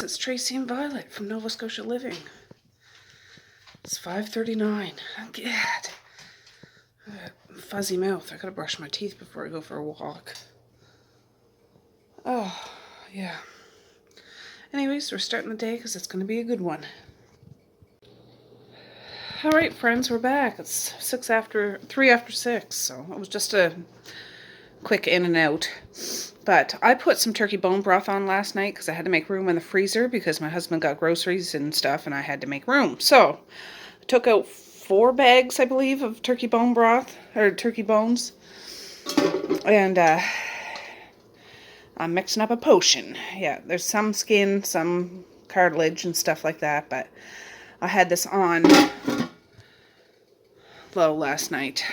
It's Tracey and Violet from Nova Scotia Living. It's 5:39. God. Fuzzy mouth. I gotta brush my teeth before I go for a walk. Oh, yeah. Anyways, we're starting the day because it's going to be a good one. Alright, friends, we're back. It's 3 after 6, so it was just a quick in and out. But I put some turkey bone broth on last night because I had to make room in the freezer because my husband got groceries and stuff and I had to make room. So I took out 4 bags, I believe, of turkey bone broth, or turkey bones. And I'm mixing up a potion. Yeah, there's some skin, some cartilage and stuff like that, but I had this on low last night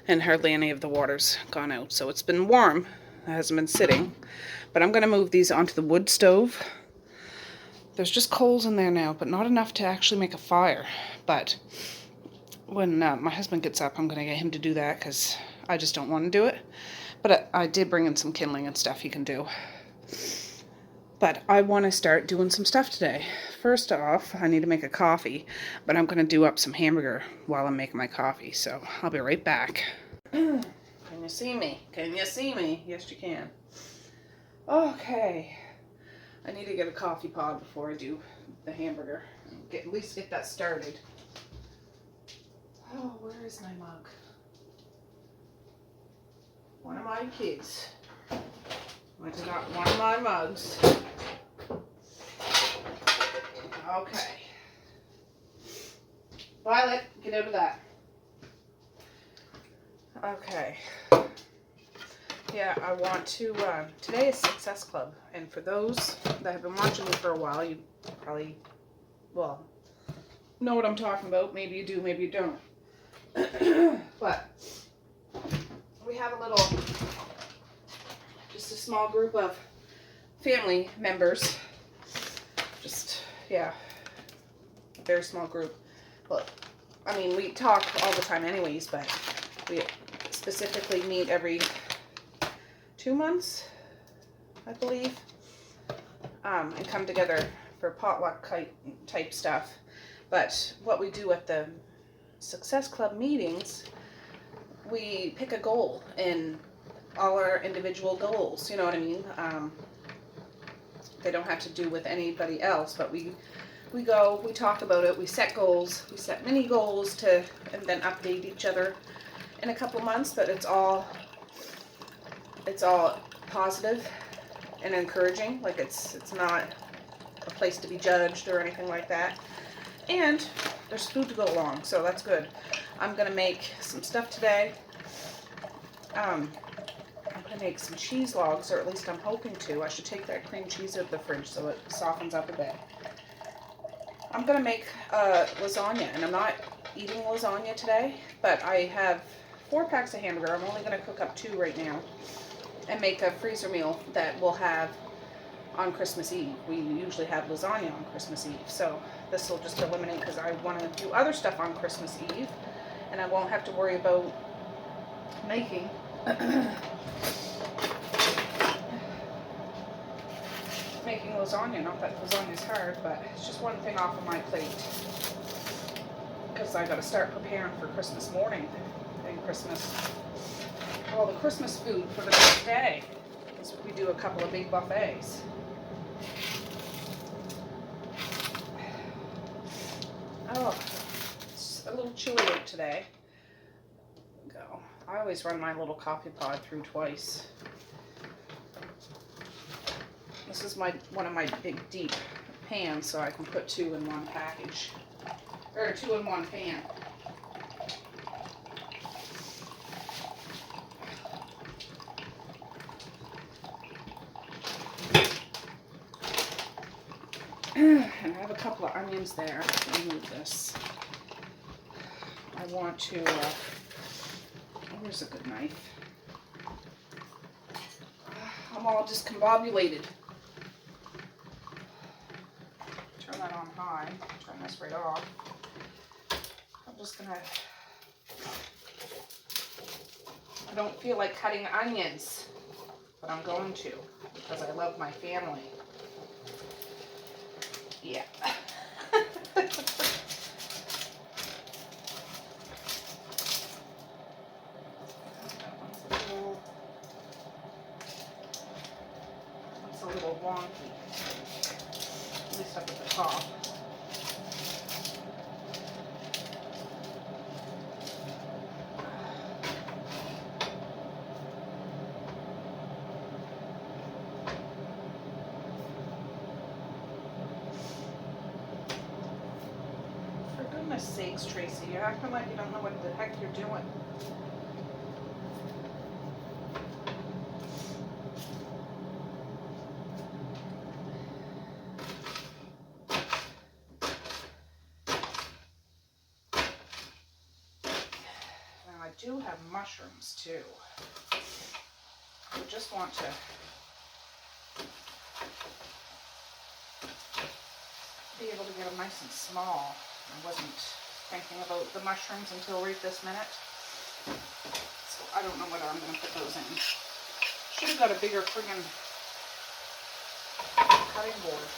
and hardly any of the water's gone out. So it's been warm. It hasn't been sitting. But I'm going to move these onto the wood stove. There's just coals in there now, but not enough to actually make a fire. But when my husband gets up, I'm going to get him to do that because I just don't want to do it. But I did bring in some kindling and stuff he can do. But I want to start doing some stuff today. First off, I need to make a coffee, but I'm going to do up some hamburger while I'm making my coffee. So I'll be right back. Can you see me? Can you see me? Yes, you can. Okay. I need to get a coffee pod before I do the hamburger. At least get that started. Oh, where is my mug? One of my kids went and got one of my mugs. Okay. Violet, get out of that. Okay. Yeah, I want to, today is Success Club, and for those that have been watching me for a while, you probably, well, know what I'm talking about. Maybe you do, maybe you don't. But we have a little, just a small group of family members. Just, yeah, a very small group. Well, I mean, we talk all the time anyways, but we specifically meet every 2 months, I believe, and come together for potluck type stuff. But what we do at the Success Club meetings, we pick a goal in all our individual goals, you know what I mean? They don't have to do with anybody else, but we go, we talk about it, we set goals, we set mini goals and then update each other in a couple months, but it's all positive and encouraging. Like it's not a place to be judged or anything like that. And there's food to go along, so that's good. I'm gonna make some stuff today. I'm gonna make some cheese logs, or at least I'm hoping to. I should take that cream cheese out of the fridge so it softens up a bit. I'm gonna make lasagna, and I'm not eating lasagna today, but I have 4 packs of hamburger. I'm only gonna cook up 2 right now, and make a freezer meal that we'll have on Christmas Eve. We usually have lasagna on Christmas Eve, so this will just eliminate, because I want to do other stuff on Christmas Eve, and I won't have to worry about making making lasagna. Not that lasagna is hard, but it's just one thing off of my plate, because I got to start preparing for Christmas morning and all the Christmas food for the next day. So we do a couple of big buffets. Oh, it's a little chilly out today. Go. I always run my little coffee pod through twice. This is one of my big deep pans, so I can put 2 in one package, or 2 in one pan. And I have a couple of onions there. Let me move this. I want to, where's a good knife? I'm all discombobulated. Turn that on high. Turn this right off. I'm just gonna, I don't feel like cutting onions, but I'm going to, because I love my family. Yeah. It's a little wonky, at least up at the top. For goodness sakes, Tracy, you're acting like you don't know what the heck you're doing. I do have mushrooms too. I just want to be able to get them nice and small. I wasn't thinking about the mushrooms until right this minute. So I don't know whether I'm going to put those in. Should have got a bigger friggin' cutting board.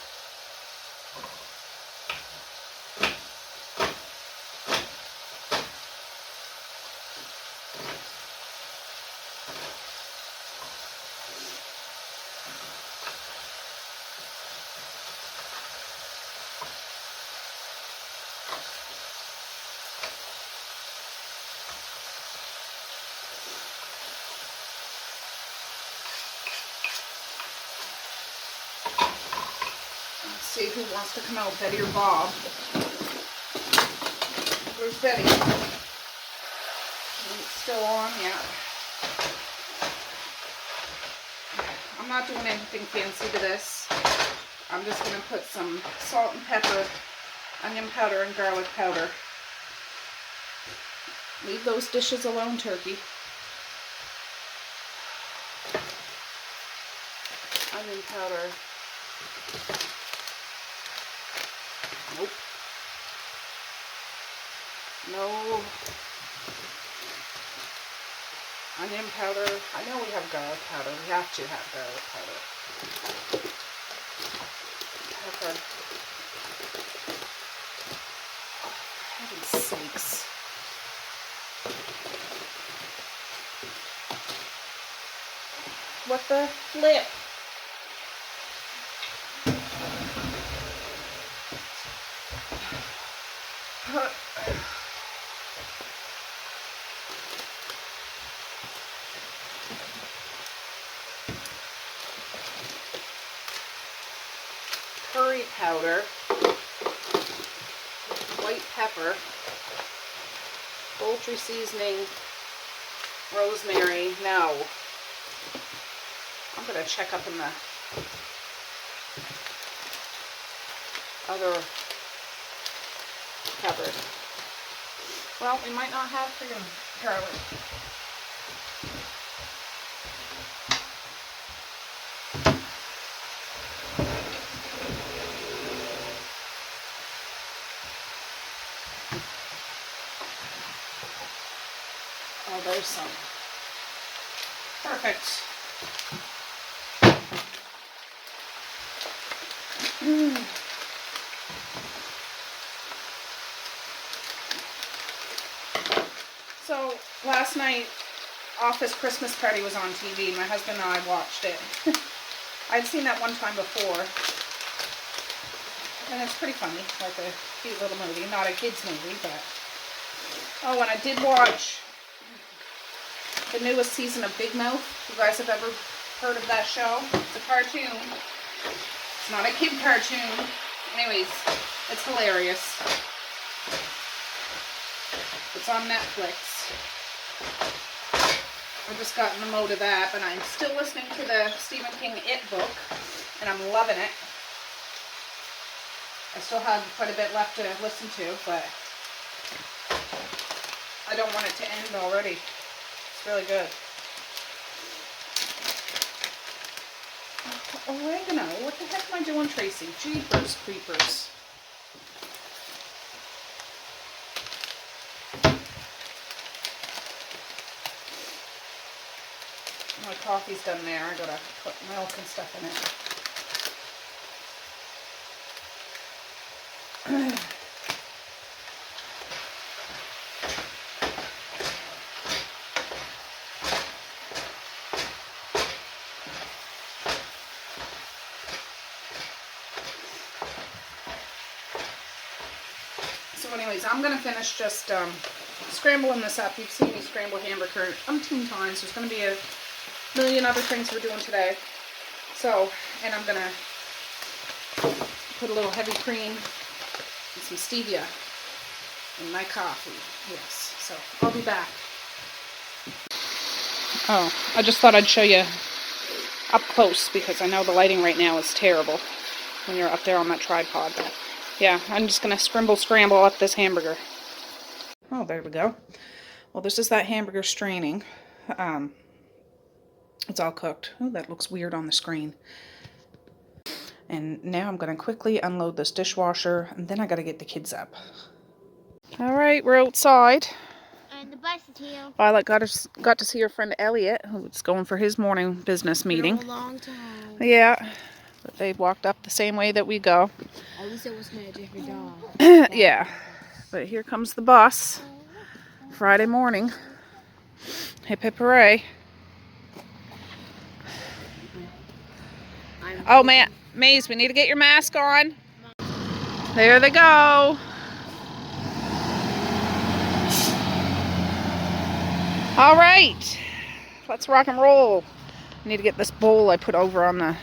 See who wants to come out, Betty or Bob. Where's Betty? It's still on, yeah. I'm not doing anything fancy to this. I'm just going to put some salt and pepper, onion powder, and garlic powder. Leave those dishes alone, turkey. Onion powder. Nope. No. Onion powder. I know we have garlic powder. We have to have garlic powder. Pepper. Oh, for heaven's sakes. What the flip? Curry powder, white pepper, poultry seasoning, rosemary. No. I'm going to check up in the other cupboard. Well, we might not have friggin' garlic. Oh, there's some. Perfect. So, last night, Office Christmas Party was on TV. My husband and I watched it. I'd seen that one time before. And it's pretty funny, like a cute little movie. Not a kid's movie, but... Oh, and I did watch the newest season of Big Mouth. You guys have ever heard of that show? It's a cartoon. It's not a kid cartoon. Anyways, it's hilarious. It's on Netflix. I just got in the mode of that, but I'm still listening to the Stephen King It book, and I'm loving it. I still have quite a bit left to listen to, but I don't want it to end already. It's really good. Oregano. What the heck am I doing, Tracy? Jeepers creepers. My coffee's done there. I gotta put milk and stuff in it. So anyways, I'm going to finish just scrambling this up. You've seen me scramble hamburger umpteen times. There's going to be a million other things we're doing today. So, and I'm going to put a little heavy cream and some stevia in my coffee. Yes, so I'll be back. Oh, I just thought I'd show you up close because I know the lighting right now is terrible when you're up there on that tripod. But yeah, I'm just going to scramble up this hamburger. Oh, there we go. Well, this is that hamburger straining. It's all cooked. Oh, that looks weird on the screen. And now I'm going to quickly unload this dishwasher, and then I got to get the kids up. All right, we're outside. And the bus is here. Violet got to see her friend Elliot, who's going for his morning business meeting. For a long time. Yeah, but they walked up the same way that we go. At least it wasn't a different dog. Yeah, but here comes the bus. Friday morning. Hip hip hooray. Oh man, Maze, we need to get your mask on. There they go. All right, let's rock and roll. I need to get this bowl I put over on the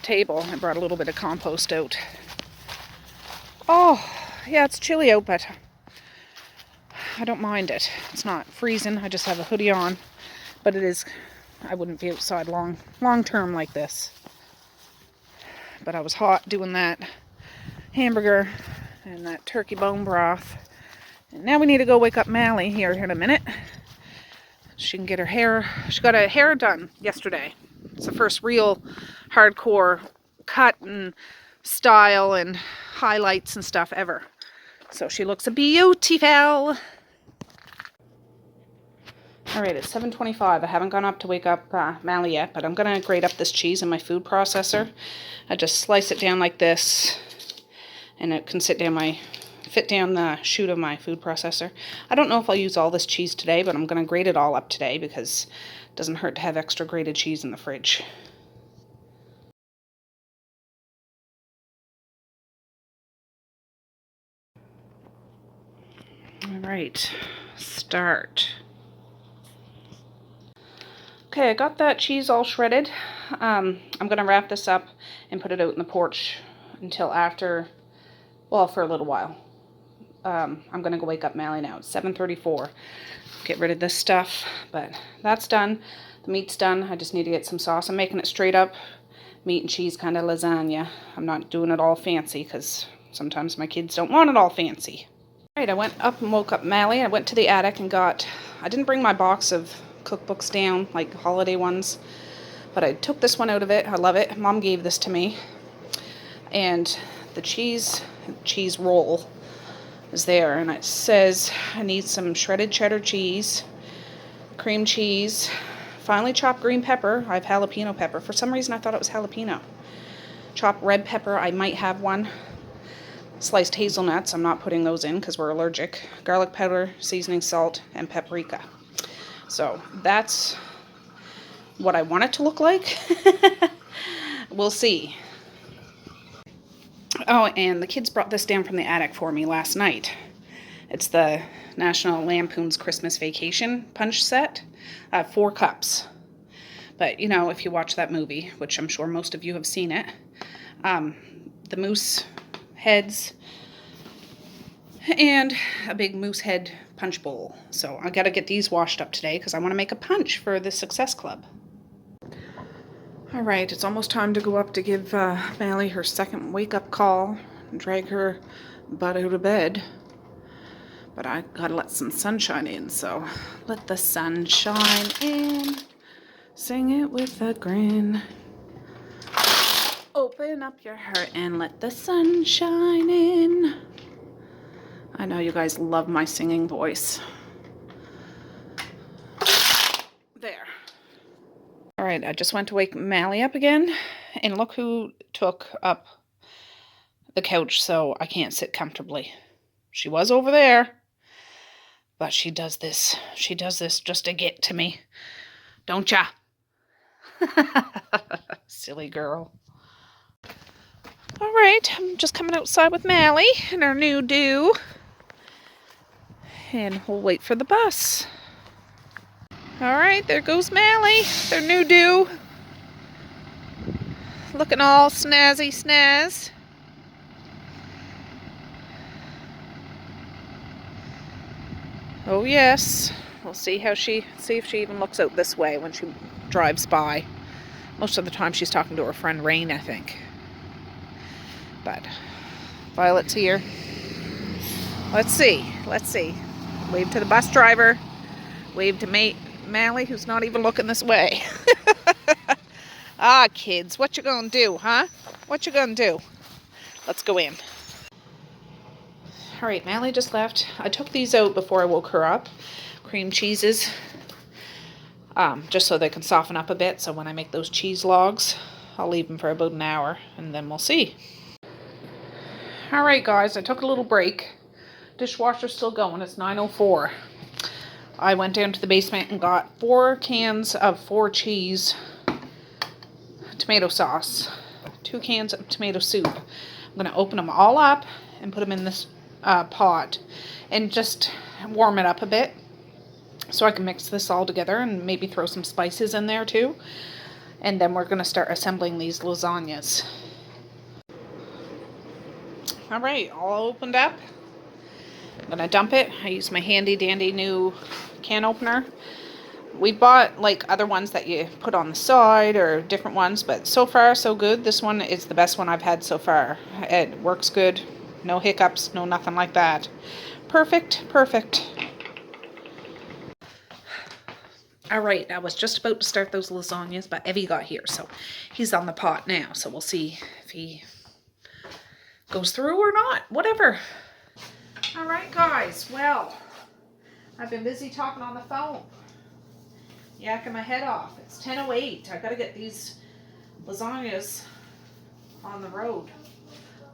table. I brought a little bit of compost out. Oh, yeah, it's chilly out, but I don't mind it. It's not freezing. I just have a hoodie on, but it is, I wouldn't be outside long term like this. But I was hot doing that hamburger and that turkey bone broth. And now we need to go wake up Mally here in a minute. She can get her hair, she got her hair done yesterday. It's the first real hardcore cut and style and highlights and stuff ever. So she looks a beautiful. All right, it's 7:25. I haven't gone up to wake up Mally yet, but I'm gonna grate up this cheese in my food processor. I just slice it down like this, and it can fit down the chute of my food processor. I don't know if I'll use all this cheese today, but I'm gonna grate it all up today because it doesn't hurt to have extra grated cheese in the fridge. All right, start. Okay, I got that cheese all shredded. I'm going to wrap this up and put it out in the porch until after, well, for a little while. I'm going to go wake up Mally now. It's 7:34. Get rid of this stuff, but that's done. The meat's done. I just need to get some sauce. I'm making it straight up meat and cheese kind of lasagna. I'm not doing it all fancy because sometimes my kids don't want it all fancy. All right, I went up and woke up Mally. I went to the attic and I didn't bring my box of cookbooks down, like holiday ones, but I took this one out of it. I love it. Mom gave this to me. And the cheese roll is there, and it says I need some shredded cheddar cheese, cream cheese, finely chopped green pepper. I have jalapeno pepper. For some reason I thought it was jalapeno. Chopped red pepper, I might have one. Sliced hazelnuts, I'm not putting those in because we're allergic. Garlic powder, seasoning salt, and paprika. So that's what I want it to look like. We'll see. Oh, and the kids brought this down from the attic for me last night. It's the National Lampoon's Christmas Vacation punch set. 4 cups. But, you know, if you watch that movie, which I'm sure most of you have seen it, the moose heads and a big moose head punch bowl. So I got to get these washed up today because I want to make a punch for the Success Club. All right, it's almost time to go up to give Mally her second wake-up call and drag her butt out of bed. But I gotta let some sunshine in, so let the sun shine in. Sing it with a grin. Open up your heart and let the sun shine in. I know you guys love my singing voice. There. All right, I just went to wake Mally up again, and look who took up the couch so I can't sit comfortably. She was over there, but she does this. She does this just to get to me. Don't ya? Silly girl. All right, I'm just coming outside with Mally and our new do. And we'll wait for the bus. All right, there goes Mally, their new do. Looking all snazzy snaz. Oh yes, we'll see if she even looks out this way when she drives by. Most of the time she's talking to her friend Rain, I think. But Violet's here. Let's see. Wave to the bus driver. Wave to Mally, who's not even looking this way. Ah, kids, what you gonna do, huh? What you gonna do? Let's go in. All right, Mally just left. I took these out before I woke her up. Cream cheeses. Just so they can soften up a bit. So when I make those cheese logs, I'll leave them for about an hour and then we'll see. All right, guys, I took a little break. Dishwasher's still going. It's 9:04. I went down to the basement and got 4 cans of 4 cheese tomato sauce, 2 cans of tomato soup. I'm going to open them all up and put them in this pot and just warm it up a bit so I can mix this all together and maybe throw some spices in there too. And then we're going to start assembling these lasagnas. All right, all opened up. I'm going to dump it. I use my handy dandy new can opener. We bought like other ones that you put on the side or different ones, but so far so good. This one is the best one I've had so far. It works good. No hiccups, no nothing like that. Perfect. All right, I was just about to start those lasagnas, but Evie got here, so he's on the pot now. So we'll see if he goes through or not. Whatever. All right, guys. Well, I've been busy talking on the phone. Yakking my head off. It's 10:08. I gotta get these lasagnas on the road.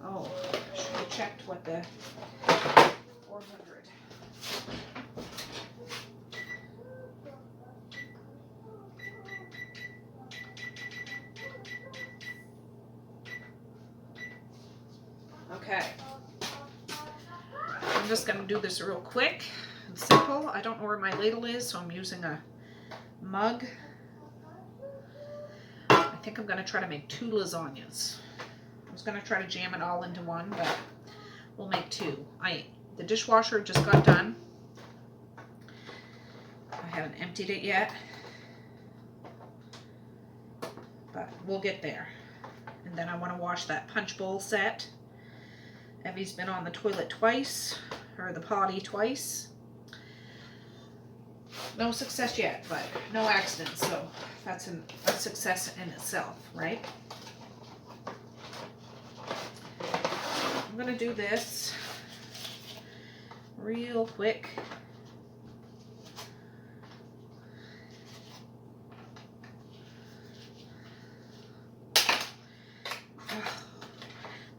Oh, I should have checked what the 400. Okay. I'm just gonna do this real quick and simple. I don't know where my ladle is, so I'm using a mug. I think I'm going to try to make 2 lasagnas. I was going to try to jam it all into one, but we'll make 2. The dishwasher just got done. I haven't emptied it yet, but we'll get there. And then I want to wash that punch bowl set. Evie's been on the toilet twice, or the potty twice. No success yet, but no accidents, so that's a success in itself, right? I'm going to do this real quick.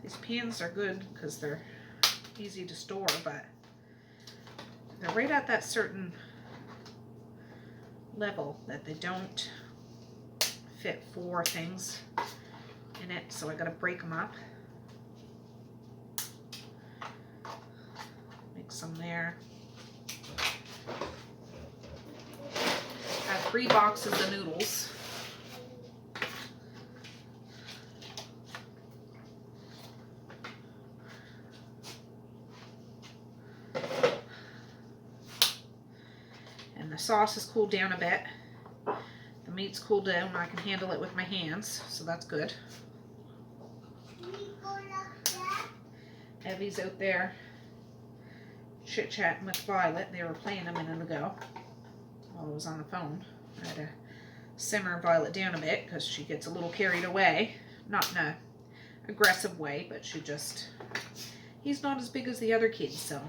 These pans are good because they're easy to store, but they're right at that certain level that they don't fit 4 things in it, so I gotta break them up. Make some there. I have 3 boxes of noodles. The sauce has cooled down a bit. The meat's cooled down. I can handle it with my hands, so that's good. Evie's out there chit-chatting with Violet. They were playing a minute ago while I was on the phone. I had to simmer Violet down a bit because she gets a little carried away. Not in a aggressive way, but he's not as big as the other kids, so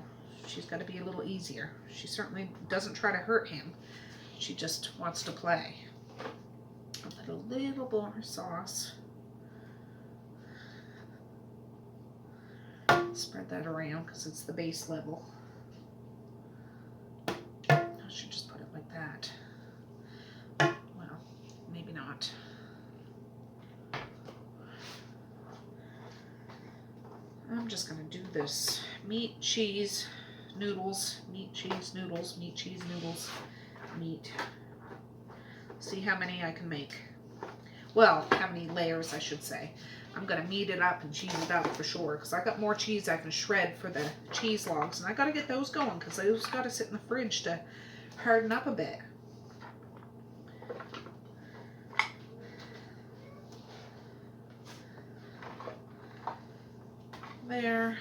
she's got to be a little easier. She certainly doesn't try to hurt him. She just wants to play. I'll put a little more sauce. Spread that around because it's the base level. I should just put it like that. Well, maybe not. I'm just going to do this meat, cheese, noodles, meat, cheese, noodles, meat, cheese, noodles, meat. See how many I can make. Well, how many layers I should say. I'm going to meat it up and cheese it up for sure because I got more cheese I can shred for the cheese logs, and I got to get those going because those got to sit in the fridge to harden up a bit. There.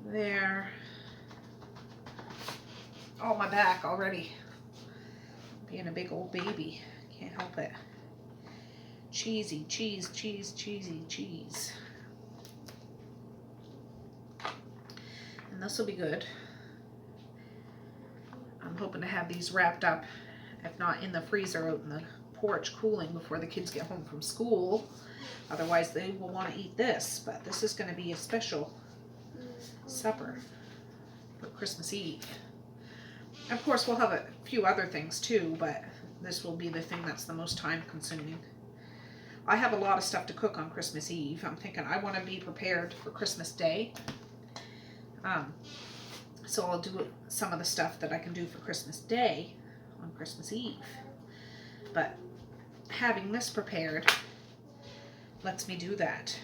There. Oh, my back already. Being a big old baby. Can't help it. Cheesy, cheese, cheese, cheesy, cheese. And this will be good. I'm hoping to have these wrapped up, if not in the freezer, out in the porch cooling before the kids get home from school. Otherwise they will want to eat this, but this is going to be a special supper for Christmas Eve. Of course we'll have a few other things too, but this will be the thing that's the most time consuming. I have a lot of stuff to cook on Christmas Eve. I'm thinking I want to be prepared for Christmas Day. So I'll do some of the stuff that I can do for Christmas Day on Christmas Eve. But having this prepared lets me do that.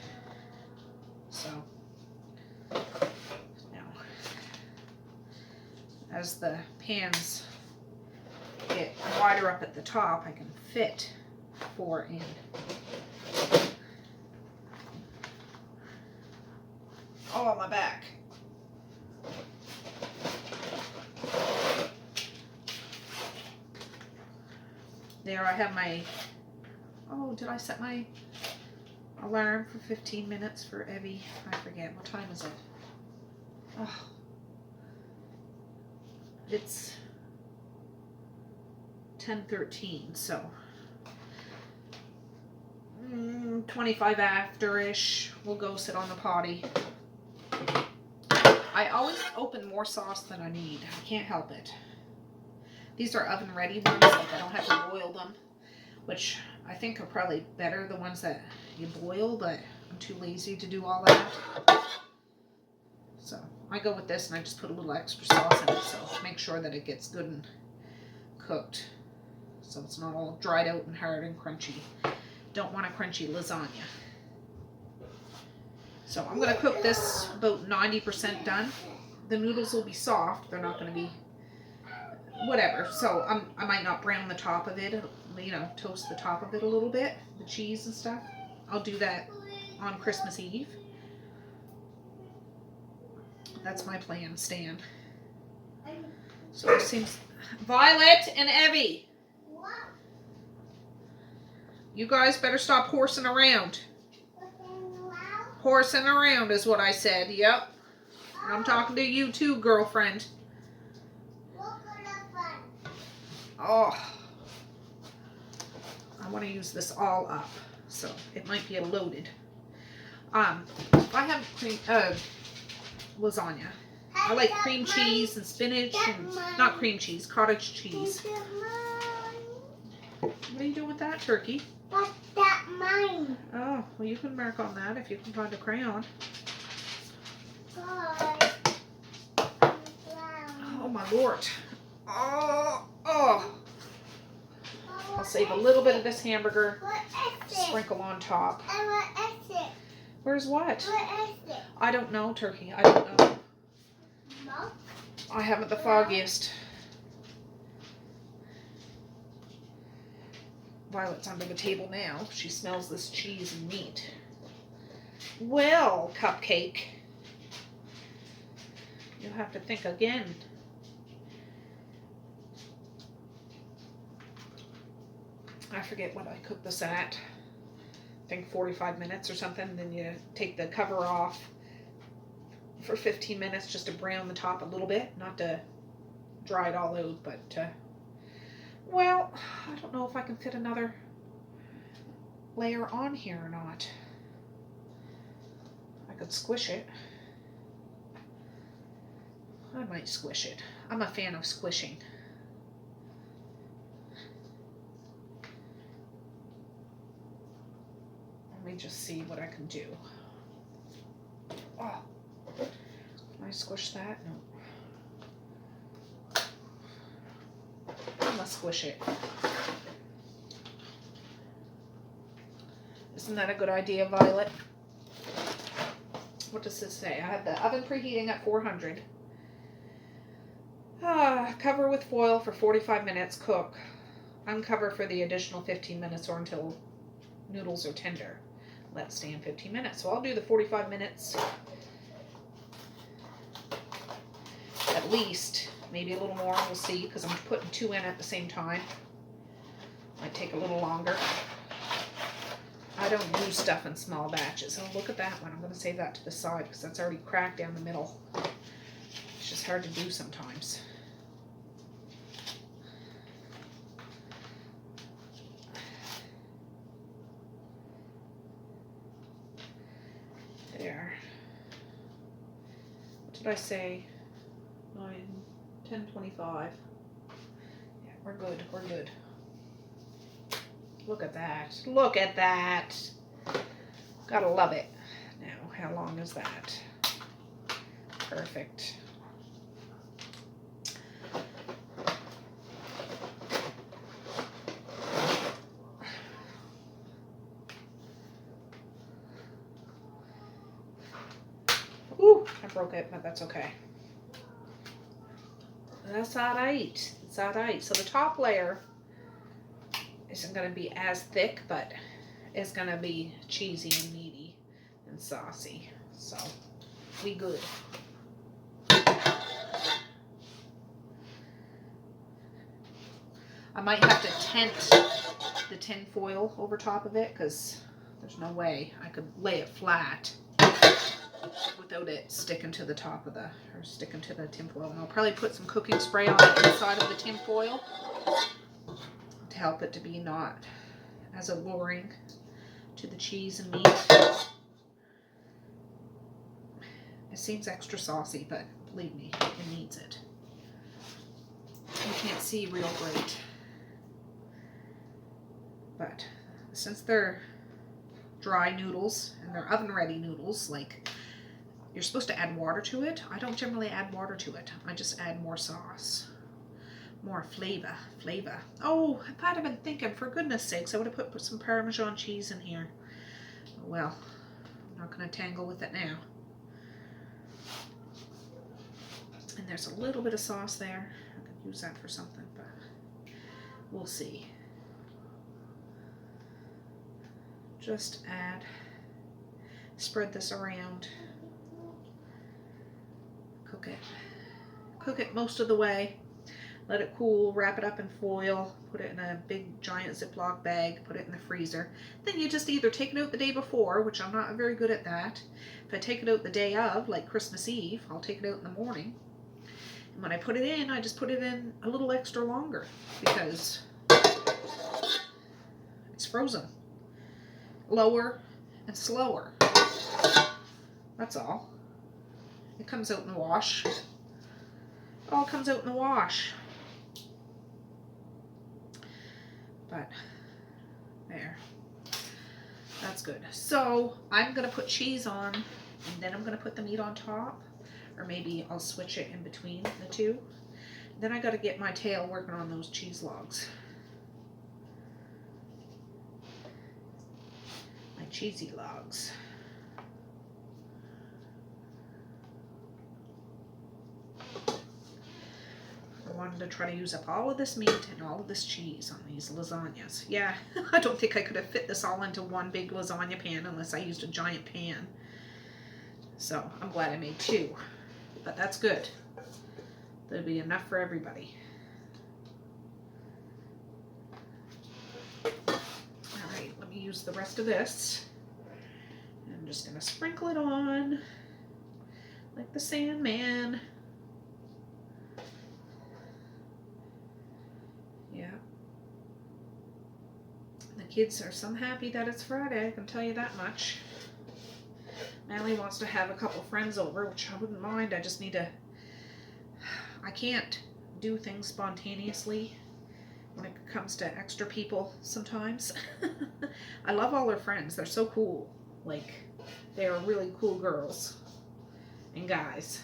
So now, as the pans get wider up at the top, I can fit 4 in. Oh, my back. There I have my, oh, did I set my alarm for 15 minutes for Evie? I forget. What time is it? Oh, it's 10:13, so 25 after-ish, we'll go sit on the potty. I always open more sauce than I need. I can't help it. These are oven ready ones, like I don't have to boil them, which I think are probably better, the ones that you boil, but I'm too lazy to do all that. So I go with this and I just put a little extra sauce in it, so make sure that it gets good and cooked. So it's not all dried out and hard and crunchy. Don't want a crunchy lasagna. So I'm going to cook this about 90% done. The noodles will be soft. They're not going to be whatever. So I might not brown the top of it, you know, toast the top of it a little bit, the cheese and stuff. I'll do that on Christmas Eve. That's my plan, Stan. So it seems... Violet and Evie. You guys better stop horsing around. Horsing around is what I said. Yep. And I'm talking to you too, girlfriend. Oh. I want to use this all up, so it might be loaded. I have cream, lasagna. I like cream cheese and spinach and not cream cheese, cottage cheese. What are you doing with that, turkey? What's that mine? Oh, well, you can mark on that if you can find a crayon. Oh my lord. Oh. I'll save a little bit of this hamburger. Sprinkle on top. And what is it? Where's what? What is it? I don't know, turkey. I don't know. Milk? I haven't the foggiest. Violet's under the table now. She smells this cheese and meat. Well, Cupcake, you'll have to think again. I forget what I cooked this at. I think 45 minutes or something. Then you take the cover off for 15 minutes just to brown the top a little bit. Not to dry it all out, but well, I don't know if I can fit another layer on here or not. I could squish it. I might squish it. I'm a fan of squishing. Let me just see what I can do. Oh, can I squish that? No. I'm gonna squish it. Isn't that a good idea, Violet? What does this say? I have the oven preheating at 400. Cover with foil for 45 minutes. Cook. Uncover for the additional 15 minutes or until noodles are tender. Let stand 15 minutes. So I'll do the 45 minutes. At least. Maybe a little more. We'll see, because I'm putting 2 in at the same time. Might take a little longer. I don't do stuff in small batches. Oh, look at that one. I'm going to save that to the side because that's already cracked down the middle. It's just hard to do sometimes. There. What did I say? 10:25. Yeah, we're good. We're good. Look at that. Look at that. Gotta love it. Now, how long is that? Perfect. Ooh, I broke it, but that's okay. That's alright. It's alright. So the top layer isn't going to be as thick, but it's going to be cheesy and meaty and saucy. So, we good. I might have to tent the tin foil over top of it because there's no way I could lay it flat without it sticking to the top of the, or sticking to the tin foil. And I'll probably put some cooking spray on the inside of the tin foil to help it to be not as alluring to the cheese and meat. It seems extra saucy, but believe me, it needs it. You can't see real great. But since they're dry noodles and they're oven ready noodles, like, you're supposed to add water to it. I don't generally add water to it. I just add more sauce. More flavor. Oh, if I'd have been thinking, for goodness sakes, I would have put some Parmesan cheese in here. Well, I'm not going to tangle with it now. And there's a little bit of sauce there. I could use that for something, but we'll see. Just spread this around. Cook it most of the way. Let it cool, wrap it up in foil, put it in a big giant Ziploc bag, put it in the freezer. Then you just either take it out the day before, which I'm not very good at that. If I take it out the day of, like Christmas Eve, I'll take it out in the morning. And when I put it in, I just put it in a little extra longer because it's frozen. Lower and slower. That's all. It comes out in the wash. It all comes out in the wash. But there. That's good. So I'm going to put cheese on and then I'm going to put the meat on top. Or maybe I'll switch it in between the two. Then I got to get my tail working on those cheese logs. My cheesy logs. I wanted to try to use up all of this meat and all of this cheese on these lasagnas. Yeah, I don't think I could have fit this all into one big lasagna pan unless I used a giant pan. So I'm glad I made two. But that's good. That'll be enough for everybody. Alright, let me use the rest of this. I'm just going to sprinkle it on like the Sandman. Yeah. The kids are some happy that it's Friday, I can tell you that much. Allie wants to have a couple friends over, which I wouldn't mind. I just need to... I can't do things spontaneously when it comes to extra people sometimes. I love all her friends. They're so cool. Like, they are really cool girls and guys.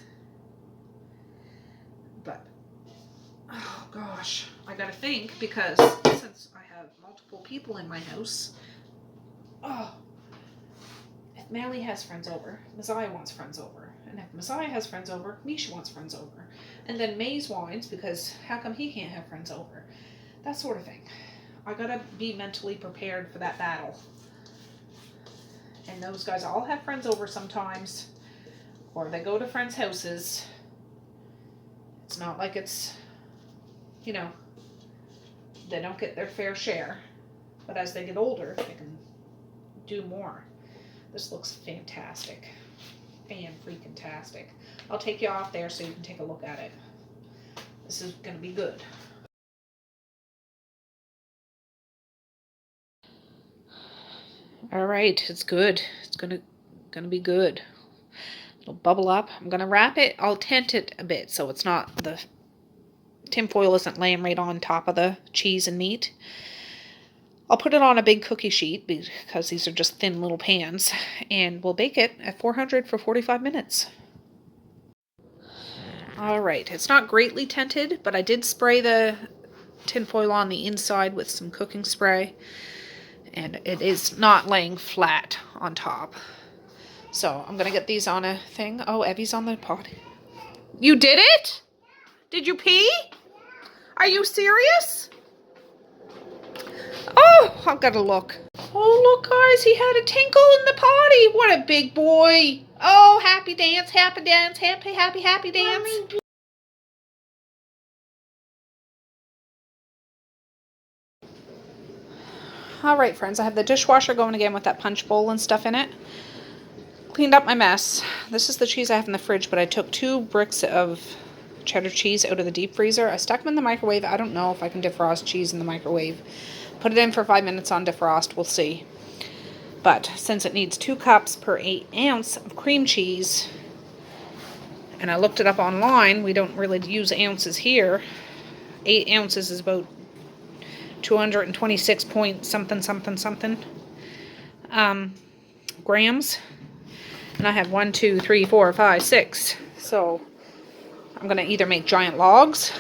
But, oh gosh, I gotta think, because since I have multiple people in my house, if Mally has friends over, Messiah wants friends over. And if Messiah has friends over, Misha wants friends over. And then Maze whines because how come he can't have friends over? That sort of thing. I gotta be mentally prepared for that battle. And those guys all have friends over sometimes, or they go to friends' houses. It's not like it's, you know, they don't get their fair share. But as they get older, they can do more. This looks fantastic. Fan-freaking-tastic. I'll take you off there so you can take a look at it. This is gonna be good. All right, it's good. It's gonna be good. It'll bubble up. I'm gonna wrap it. I'll tent it a bit so it's not, the tinfoil isn't laying right on top of the cheese and meat. I'll put it on a big cookie sheet because these are just thin little pans, and we'll bake it at 400 for 45 minutes. All right, it's not greatly tented, but I did spray the tinfoil on the inside with some cooking spray, and it is not laying flat on top. So I'm gonna get these on a thing. Oh, Evie's on the pot. You did it? Did you pee? Are you serious? Oh, I've got to look. Oh, look, guys, he had a tinkle in the potty. What a big boy. Oh, happy dance, happy dance, happy, happy, happy dance. All right, friends, I have the dishwasher going again with that punch bowl and stuff in it. Cleaned up my mess. This is the cheese I have in the fridge, but I took 2 bricks of cheddar cheese out of the deep freezer. I stuck them in the microwave. I don't know if I can defrost cheese in the microwave. Put it in for 5 minutes on defrost. We'll see. But since it needs 2 cups per 8 ounce of cream cheese, and I looked it up online, we don't really use ounces here. 8 ounces is about 226 point something grams. And I have 1, 2, 3, 4, 5, 6. So I'm going to either make giant logs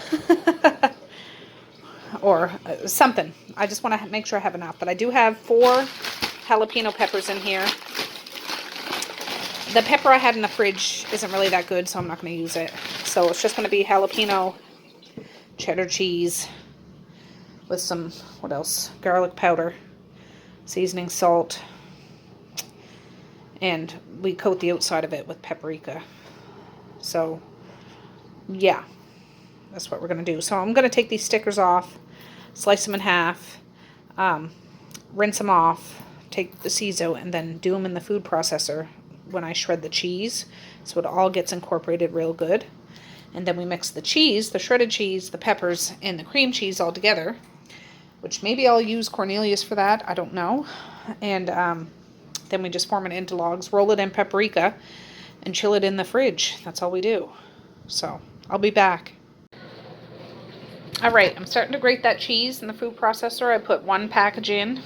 or something. I just want to make sure I have enough. But I do have 4 jalapeno peppers in here. The pepper I had in the fridge isn't really that good, so I'm not going to use it. So it's just going to be jalapeno, cheddar cheese with some, what else? Garlic powder, seasoning salt. And we coat the outside of it with paprika. So, yeah. That's what we're going to do. So I'm going to take these stickers off, slice them in half, rinse them off, take the seeds out, and then do them in the food processor when I shred the cheese. So it all gets incorporated real good. And then we mix the cheese, the shredded cheese, the peppers, and the cream cheese all together. Which maybe I'll use Cornelius for that. I don't know. And then we just form it into logs, roll it in paprika, and chill it in the fridge. That's all we do. So, I'll be back. Alright, I'm starting to grate that cheese in the food processor. I put 1 package in.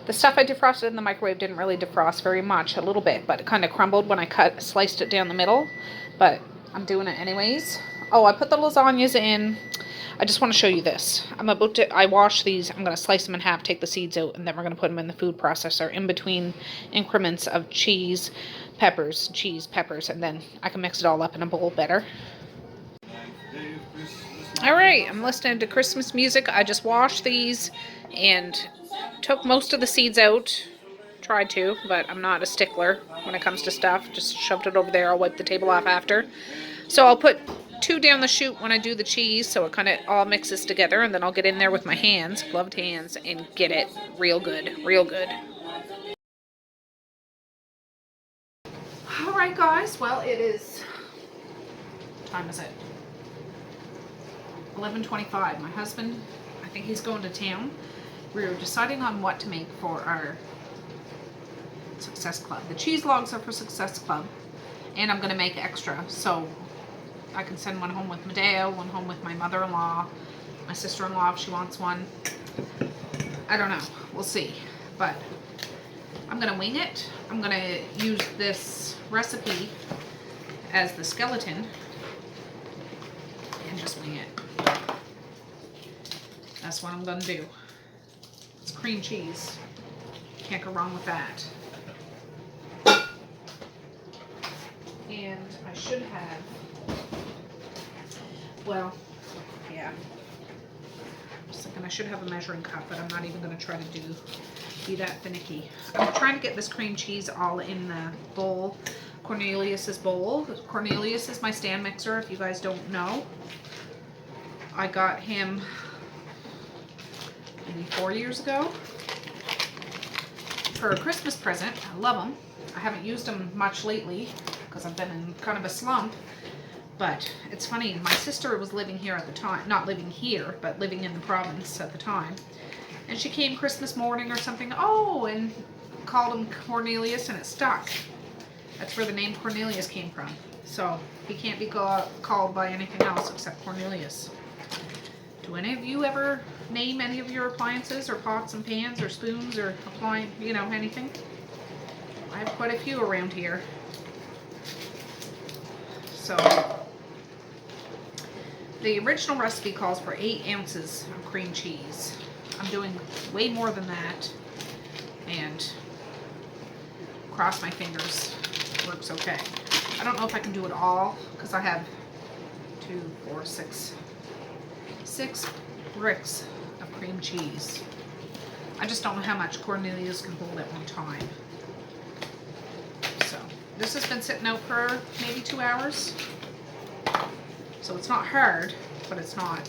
The stuff I defrosted in the microwave didn't really defrost very much, a little bit, but it kind of crumbled when I sliced it down the middle. But I'm doing it anyways. Oh, I put the lasagnas in. I just want to show you this. I wash these. I'm going to slice them in half, take the seeds out, and then we're going to put them in the food processor in between increments of cheese, peppers, and then I can mix it all up in a bowl better. Alright, I'm listening to Christmas music. I just washed these and took most of the seeds out. Tried to, but I'm not a stickler when it comes to stuff. Just shoved it over there. I'll wipe the table off after. So I'll put 2 down the chute when I do the cheese, so it kind of all mixes together, and then I'll get in there with my hands, gloved hands, and get it real good, real good. Alright guys, well it is, what time is it? 11:25. My husband, I think he's going to town, we were deciding on what to make for our Success Club. The cheese logs are for Success Club, and I'm going to make extra, so I can send one home with Medeo, one home with my mother-in-law, my sister-in-law if she wants one. I don't know. We'll see. But I'm going to wing it. I'm going to use this recipe as the skeleton and just wing it. That's what I'm going to do. It's cream cheese. Can't go wrong with that. And I should have, well, yeah. I was thinking I should have a measuring cup, but I'm not even going to try to be that finicky. I'm trying to get this cream cheese all in the bowl, Cornelius's bowl. Cornelius is my stand mixer, if you guys don't know. I got him maybe 4 years ago for a Christmas present. I love them. I haven't used them much lately because I've been in kind of a slump. But it's funny, my sister was living here at the time, not living here, but living in the province at the time. And she came Christmas morning or something, and called him Cornelius, and it stuck. That's where the name Cornelius came from. So he can't be called by anything else except Cornelius. Do any of you ever name any of your appliances or pots and pans or spoons or anything? I have quite a few around here. So the original recipe calls for 8 ounces of cream cheese. I'm doing way more than that, and cross my fingers, works okay. I don't know if I can do it all because I have 2, 4, 6 bricks of cream cheese. I just don't know how much Cornelius can hold at one time. So this has been sitting out for maybe 2 hours. So it's not hard, but it's not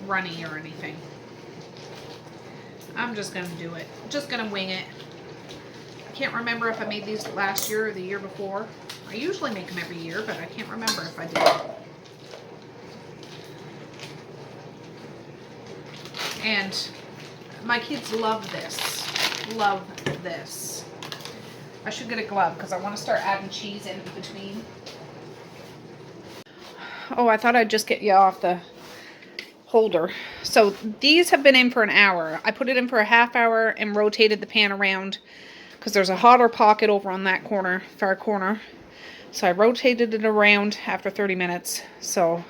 runny or anything. I'm just going to do it. Just going to wing it. I can't remember if I made these last year or the year before. I usually make them every year, but I can't remember if I did. And my kids love this. Love this. I should get a glove because I want to start adding cheese in between. Oh, I thought I'd just get you off the holder. So these have been in for an hour. I put it in for a half hour and rotated the pan around because there's a hotter pocket over on that corner, far corner. So I rotated it around after 30 minutes. So,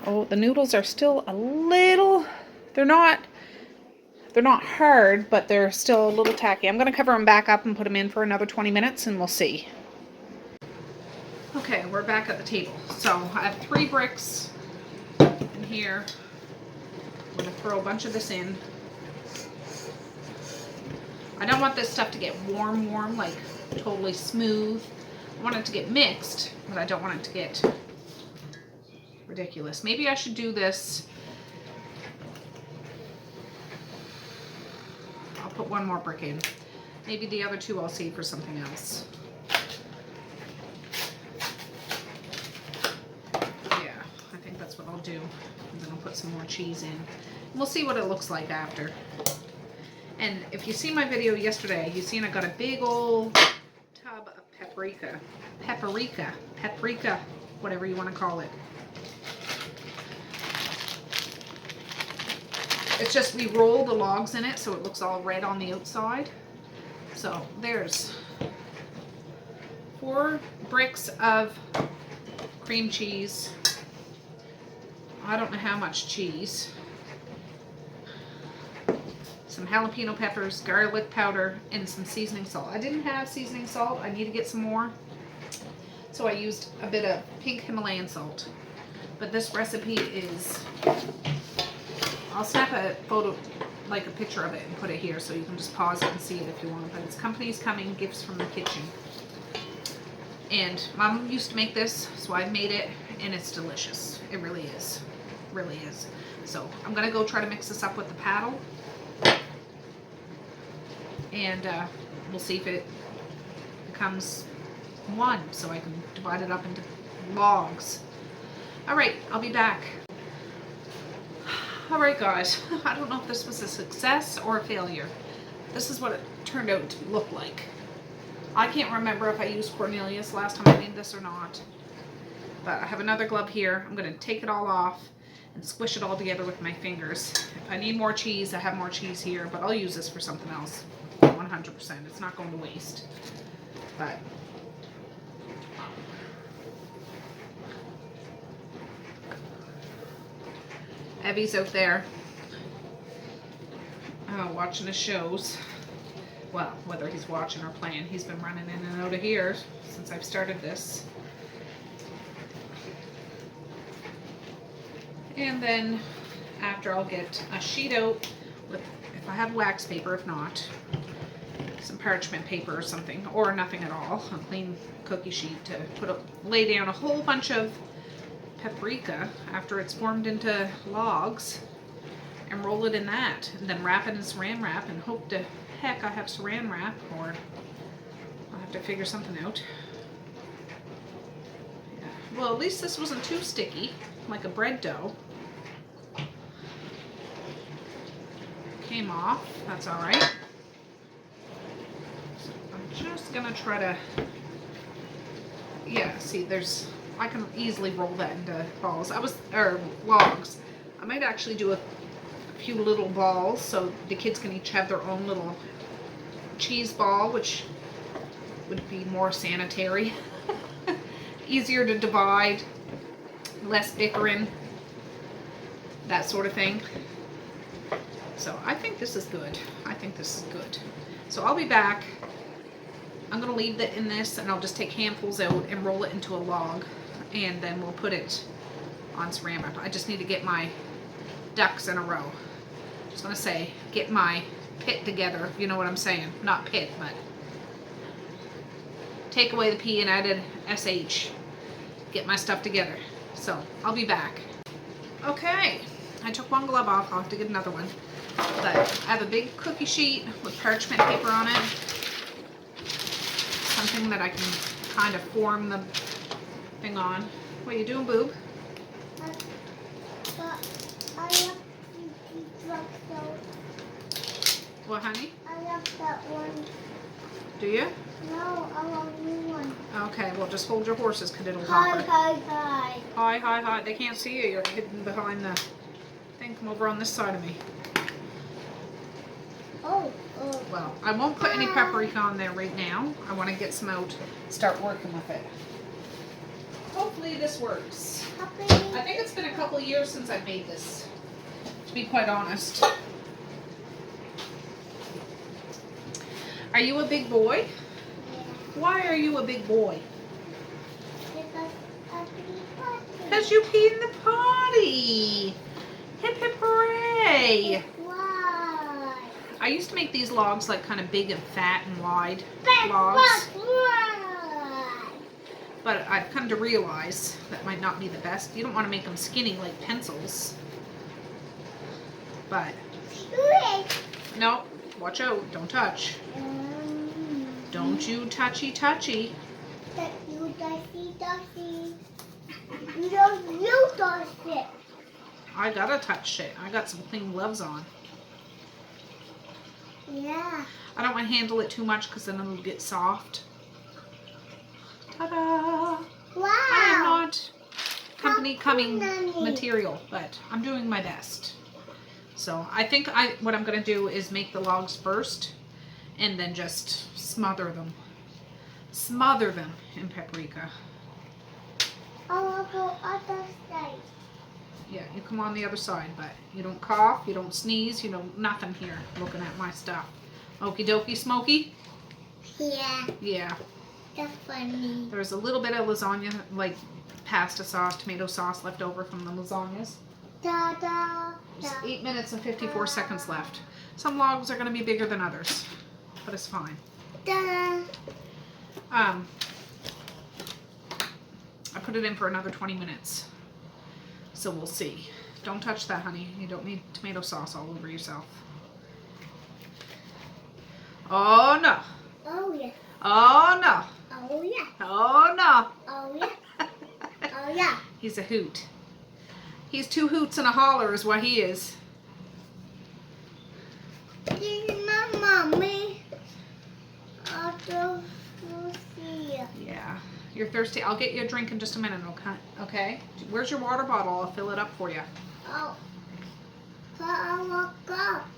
the noodles are still a little, they're not hard, but they're still a little tacky. I'm going to cover them back up and put them in for another 20 minutes and we'll see. Okay, we're back at the table. So I have 3 bricks in here. I'm going to throw a bunch of this in. I don't want this stuff to get warm, like totally smooth. I want it to get mixed, but I don't want it to get ridiculous. Maybe I should do this. I'll put 1 more brick in. Maybe the other 2 I'll save for something else. Yeah, I think that's what I'll do. And then I'll put some more cheese in. And we'll see what it looks like after. And if you see my video yesterday, you seen I got a big old tub of paprika, whatever you want to call it. It's just we roll the logs in it so it looks all red on the outside. So there's 4 bricks of cream cheese. I don't know how much cheese. Some jalapeno peppers, garlic powder, and some seasoning salt. I didn't have seasoning salt. I need to get some more. So I used a bit of pink Himalayan salt. But this recipe is, I'll snap a photo, like a picture of it and put it here so you can just pause it and see it if you want. But it's Company's Coming, Gifts from the Kitchen. And Mom used to make this, so I've made it, and it's delicious. It really is. Really is. So I'm going to go try to mix this up with the paddle. And we'll see if it becomes one, so I can divide it up into logs. All right, I'll be back. Alright guys, I don't know if this was a success or a failure. This is what it turned out to look like. I can't remember if I used Cornelius last time I made this or not. But I have another glove here. I'm going to take it all off and squish it all together with my fingers. If I need more cheese, I have more cheese here, but I'll use this for something else. 100%. It's not going to waste. But Evie's out there watching the shows. Well, whether he's watching or playing, he's been running in and out of here since I've started this. And then after, I'll get a sheet out with, if I have wax paper, if not, some parchment paper or something, or nothing at all, a clean cookie sheet to lay down a whole bunch of paprika after it's formed into logs and roll it in that, and then wrap it in saran wrap and hope to heck I have saran wrap, or I'll have to figure something out. Yeah. Well, at least this wasn't too sticky like a bread dough. Came off, that's all right. So I'm just gonna try to, yeah, see, I can easily roll that into balls. Or logs. I might actually do a few little balls so the kids can each have their own little cheese ball, which would be more sanitary. Easier to divide, less bickering, that sort of thing. So I think this is good. I think this is good. So I'll be back. I'm going to leave it in this, and I'll just take handfuls out and roll it into a log, and then we'll put it on saran wrap. I just need to get my ducks in a row. I was going to say, get my pit together. You know what I'm saying? Not pit, but take away the P and add an SH. Get my stuff together. So I'll be back. Okay, I took one glove off. I'll have to get another one. But I have a big cookie sheet with parchment paper on it. Something that I can kind of form the thing on. What are you doing, boob? I love the truck though. What, honey? I love that one. Do you? No, I want new one. Okay, well just hold your horses because it'll Hi, hopper. hi, hi. Hi, hi, hi. They can't see you. You're hidden behind the thing. Come over on this side of me. Oh, oh. Well, I won't put any paprika on there right now. I want to get some out, start working with it. Hopefully this works. Happy. I think it's been a couple of years since I made this, to be quite honest. Are you a big boy? Yeah. Why are you a big boy? Because I pee Because you peed in the potty. Hip hip hooray. Why? I used to make these logs like kind of big and fat and wide But logs. why? But I've come to realize that might not be the best. You don't want to make them skinny like pencils. But, Wait. no, watch out. Don't touch. Don't you touchy touchy. That you dicey. You don't you touch it. I gotta touch it. I got some clean gloves on. Yeah. I don't want to handle it too much because then it'll get soft. Ta-da! Wow. I am not company coming Nanny. material, but I'm doing my best. So I think what I'm gonna do is make the logs first, and then just smother them. Smother them in paprika. I will go other side. Yeah, you come on the other side, but you don't cough, you don't sneeze, you know, nothing here looking at my stuff. Okie dokie, Smoky? Yeah. Yeah. That's funny. There's a little bit of lasagna, like pasta sauce, tomato sauce left over from the lasagnas. Da da There's da. 8 minutes and 54 seconds left. Some logs are going to be bigger than others, but it's fine. Da. I put it in for another 20 minutes. So we'll see. Don't touch that, honey. You don't need tomato sauce all over yourself. Oh, no. Oh yeah. Oh, no. Oh yeah. Oh, no. Oh yeah. Oh yeah. He's a hoot. He's two hoots and a holler is what he is. so thirsty. Yeah. You're thirsty? I'll get you a drink in just a minute, okay? Where's your water bottle? I'll fill it up for you. Oh, but I want a cup.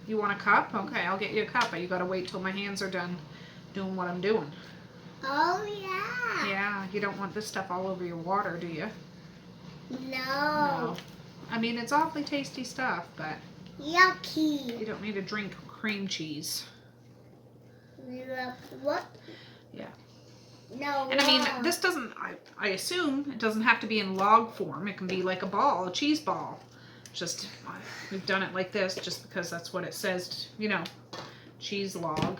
You want a cup? Okay, I'll get you a cup, but you gotta wait till my hands are done doing what I'm doing. Oh, yeah. Yeah, you don't want this stuff all over your water, do you? No. I mean, it's awfully tasty stuff, but Yucky. you don't need to drink cream cheese. What? Yeah. No. And I mean, this doesn't, I assume it doesn't have to be in log form. It can be like a ball, a cheese ball. Just, we've done it like this just because that's what it says, you know, cheese log.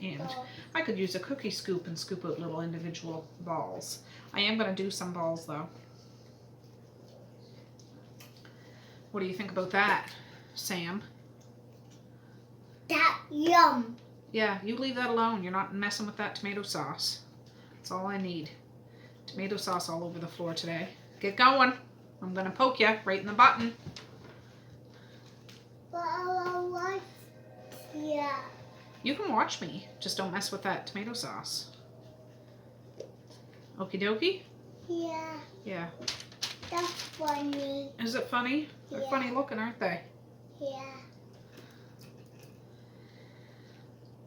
And I could use a cookie scoop and scoop out little individual balls. I am going to do some balls though. What do you think about that, Sam? That yum. Yeah, you leave that alone. You're not messing with that tomato sauce. That's all I need. Tomato sauce all over the floor today. Get going. I'm going to poke you right in the button. But I want yeah. You can watch me. Just don't mess with that tomato sauce. Okie dokie? Yeah. Yeah. That's funny. Is it funny? They're Yeah. funny looking, aren't they? Yeah.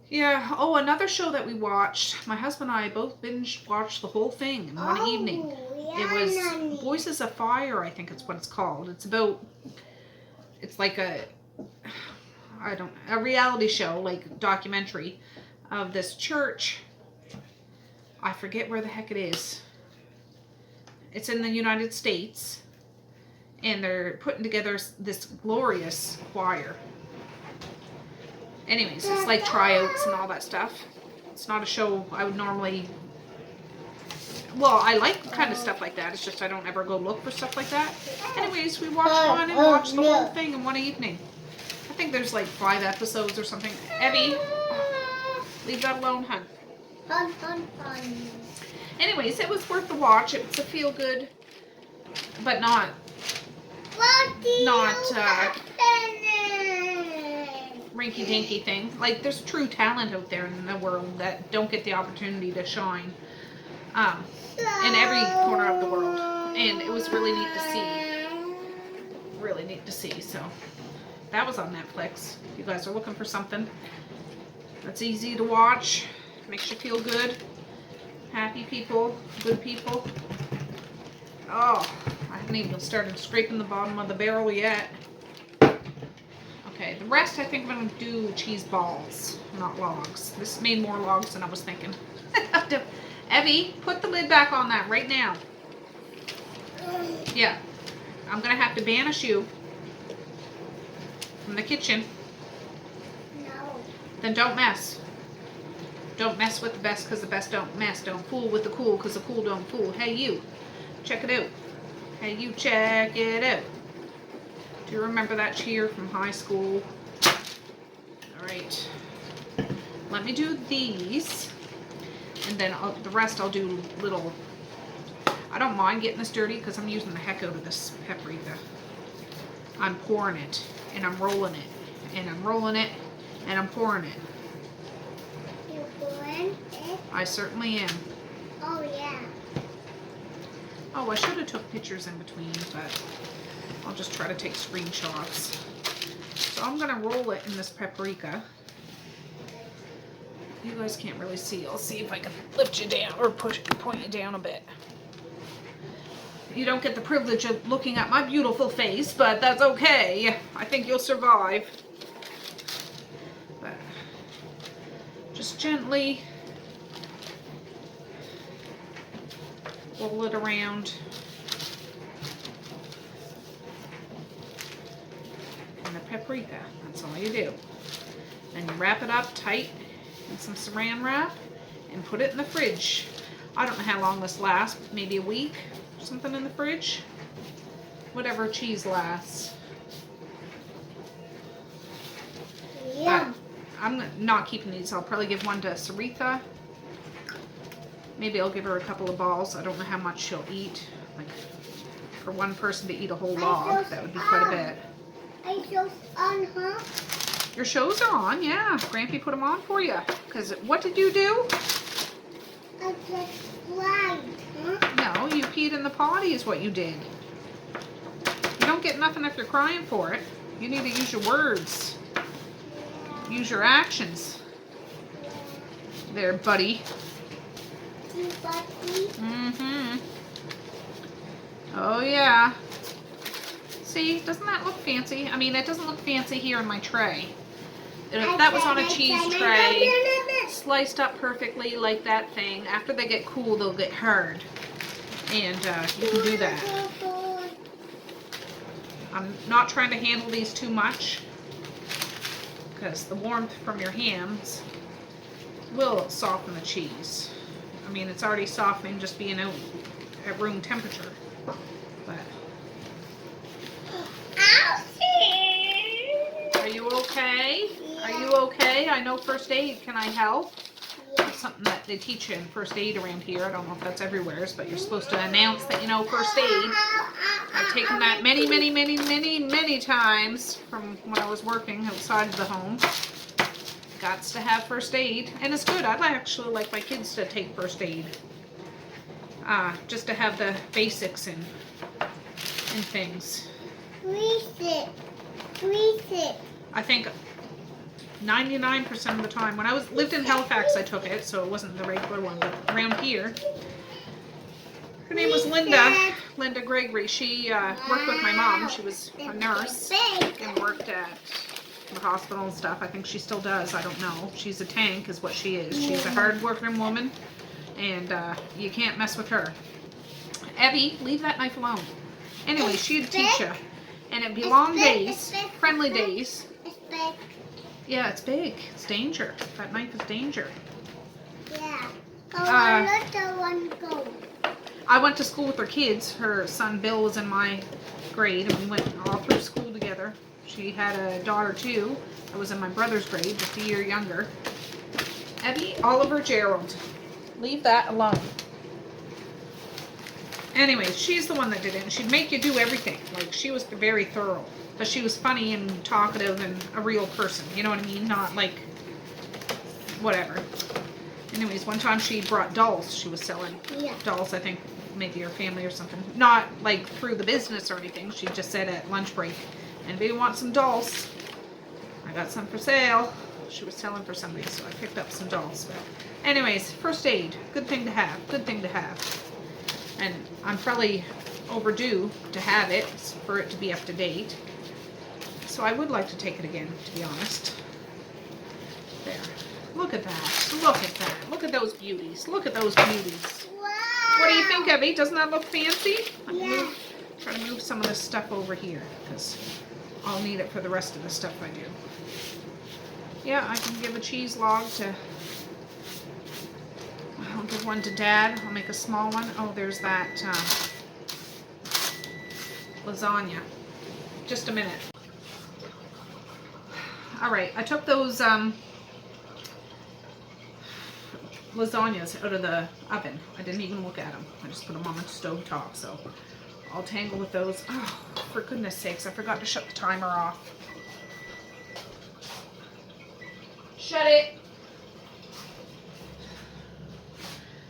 Yeah. Oh, another show that we watched. My husband and I both binge watched the whole thing in one evening. Yeah, It was Nanny. Voices of Fire, I think it's what it's called. It's about, it's like a reality show, like documentary of this church. I forget where the heck it is. It's in the United States. And they're putting together this glorious choir. Anyways, it's like tryouts and all that stuff. It's not a show I would normally... Well, I like kind of stuff like that. It's just I don't ever go look for stuff like that. Anyways, we watched one and watched the whole thing in one evening. I think there's like 5 episodes or something. Evie, leave that alone, hun. Fun, fun, fun. Anyways, it was worth the watch. It's a feel-good, but not rinky-dinky thing. Like, there's true talent out there in the world that don't get the opportunity to shine in every corner of the world. And it was really neat to see. Really neat to see. So, that was on Netflix. If you guys are looking for something that's easy to watch, makes you feel good, happy people, good people. Oh, I haven't even started scraping the bottom of the barrel yet. Okay, the rest I think I'm going to do cheese balls, not logs. This made more logs than I was thinking. Evie, put the lid back on that right now. Yeah, I'm going to have to banish you from the kitchen. No. Then don't mess. Don't mess with the best because the best don't mess. Don't fool with the cool because the cool don't fool. Hey, you. Check it out. Hey, you, check it out. Do you remember that cheer from high school? Alright. Let me do these. And then the rest I'll do little... I don't mind getting this dirty because I'm using the heck out of this paprika. I'm pouring it. And I'm rolling it. And I'm rolling it. And I'm pouring it. You're pouring it? I certainly am. Oh, yeah. Oh, I should have took pictures in between, but I'll just try to take screenshots. So I'm going to roll it in this paprika. You guys can't really see. I'll see if I can lift you down or point you down a bit. You don't get the privilege of looking at my beautiful face, but that's okay. I think you'll survive. But just gently roll it around. And the paprika, that's all you do. Then you wrap it up tight in some saran wrap and put it in the fridge. I don't know how long this lasts, maybe a week, something in the fridge. Whatever cheese lasts. Yeah. But I'm not keeping these. I'll probably give one to Saritha. Maybe I'll give her a couple of balls. I don't know how much she'll eat. Like, for one person to eat a whole log, that would be quite a bit. I just on her. Your shows are on, yeah. Grampy put them on for you. Because what did you do? I just cried, huh? No, you peed in the potty is what you did. You don't get nothing if you're crying for it. You need to use your words. Use your actions. There, buddy. See, buddy? Mm-hmm. Oh, yeah. See, doesn't that look fancy? I mean, it doesn't look fancy here in my tray. And if that was on a cheese tray, sliced up perfectly like that thing, after they get cool, they'll get hard. And you can do that. I'm not trying to handle these too much because the warmth from your hands will soften the cheese. I mean, it's already softening just being out at room temperature. But are you okay? Are you okay? I know first aid. Can I help? It's something that they teach you in first aid around here. I don't know if that's everywhere, but you're supposed to announce that you know first aid. I've taken that many times from when I was working outside of the home. Gots to have first aid, and it's good. I'd actually like my kids to take first aid, just to have the basics and things. Freeze it. I think 99% of the time, when I lived in Halifax, I took it, so it wasn't the regular one, but around here, her name was Linda Gregory. She worked with my mom. She was a nurse and worked at the hospital and stuff. I think she still does. I don't know. She's a tank is what she is. She's a hard-working woman, and you can't mess with her. Evie, leave that knife alone. Anyway, she'd teach you, and it'd be long days, friendly days. It's big. Yeah, it's big. It's danger. That knife is danger. Yeah. I let the one go. I went to school with her kids. Her son Bill was in my grade, and we went all through school together. She had a daughter too that was in my brother's grade, just a year younger. Evie Oliver Gerald. Leave that alone. Anyways, she's the one that did it, and she'd make you do everything. Like, she was very thorough. But she was funny and talkative and a real person. You know what I mean? Not like, whatever. Anyways, one time she brought dolls. She was selling dolls, I think, maybe her family or something. Not like through the business or anything. She just said at lunch break, anybody want some dolls? I got some for sale. She was selling for somebody, so I picked up some dolls. But anyways, first aid. Good thing to have. Good thing to have. And I'm probably overdue to have it, for it to be up to date. So I would like to take it again, to be honest. There. Look at that. Look at that. Look at those beauties. Look at those beauties. Wow. What do you think, Evie? Doesn't that look fancy? Yeah. Try to move some of this stuff over here, because I'll need it for the rest of the stuff I do. Yeah, I can give a cheese log to... I'll give one to Dad. I'll make a small one. Oh, there's that lasagna. Just a minute. All right, I took those lasagnas out of the oven. I didn't even look at them. I just put them on the stove top, so I'll tangle with those. Oh, for goodness sakes, I forgot to shut the timer off. Shut it.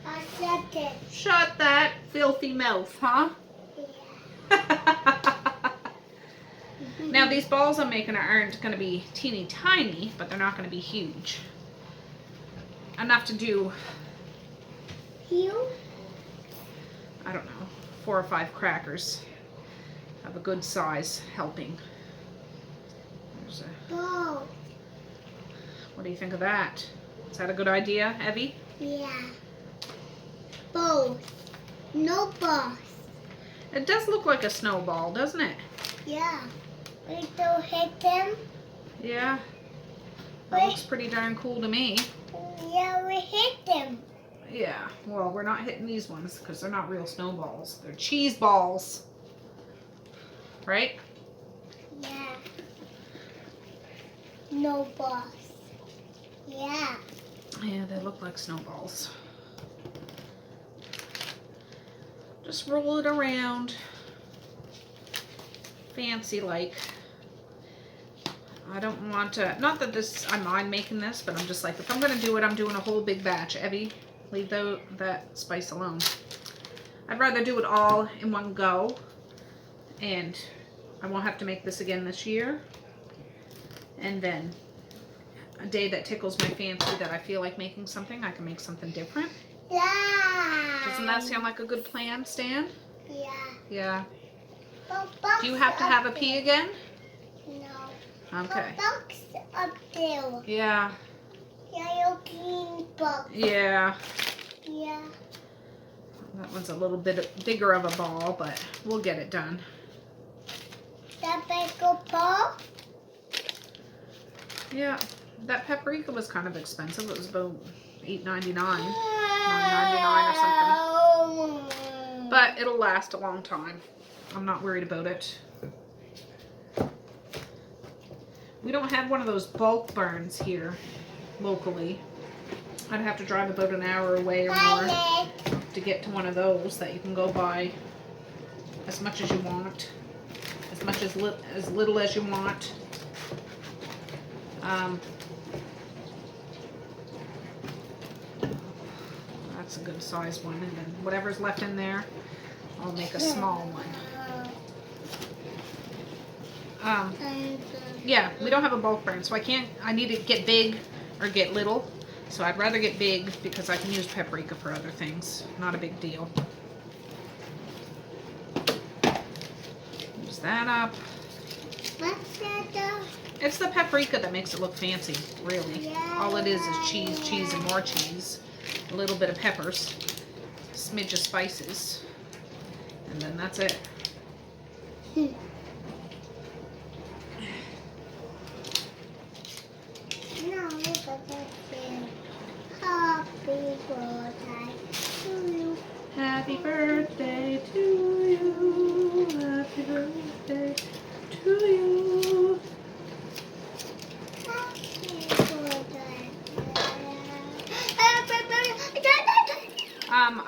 I said it. Shut that filthy mouth, huh? Yeah. Now these balls I'm making aren't going to be teeny tiny, but they're not going to be huge. Enough to do, You? I don't know, 4 or 5 crackers of a good size helping. There's a, Go. what do you think of that? Is that a good idea, Evie? Yeah. Both. No balls. It does look like a snowball, doesn't it? Yeah. We don't hit them. Yeah. That looks pretty darn cool to me. Yeah, we hit them. Yeah, well, we're not hitting these ones because they're not real snowballs. They're cheese balls. Right? Yeah. No balls. Yeah. Yeah, they look like snowballs. Just roll it around. Fancy like. I don't want to, not that this, I mind making this, but I'm just like, if I'm going to do it, I'm doing a whole big batch. Evie, leave that spice alone. I'd rather do it all in one go, and I won't have to make this again this year. And then a day that tickles my fancy that I feel like making something, I can make something different. Yeah. Doesn't that sound like a good plan, Stan? Yeah. Yeah. Box Do you have to have a pee again? No. Okay. Box up there. Yeah. Yeah, you clean box. Yeah. Yeah. That one's a little bit bigger of a ball, but we'll get it done. That big pop. Yeah. That paprika was kind of expensive. It was about $8.99, $9.99 or something. But it'll last a long time. I'm not worried about it. We don't have one of those bulk burns here locally. I'd have to drive about an hour away or more to get to one of those that you can go buy as much as you want, as much as little as you want. That's a good size one, and then whatever's left in there, I'll make a small one. Yeah, we don't have a bulk burn, so I need to get big or get little. So I'd rather get big because I can use paprika for other things. Not a big deal. Use that up. What's that? It's the paprika that makes it look fancy, really. Yeah. All it is cheese, and more cheese. A little bit of peppers, a smidge of spices, and then that's it. No, look at that thing. Happy birthday to you. Happy birthday to you. Happy birthday to you. Happy birthday.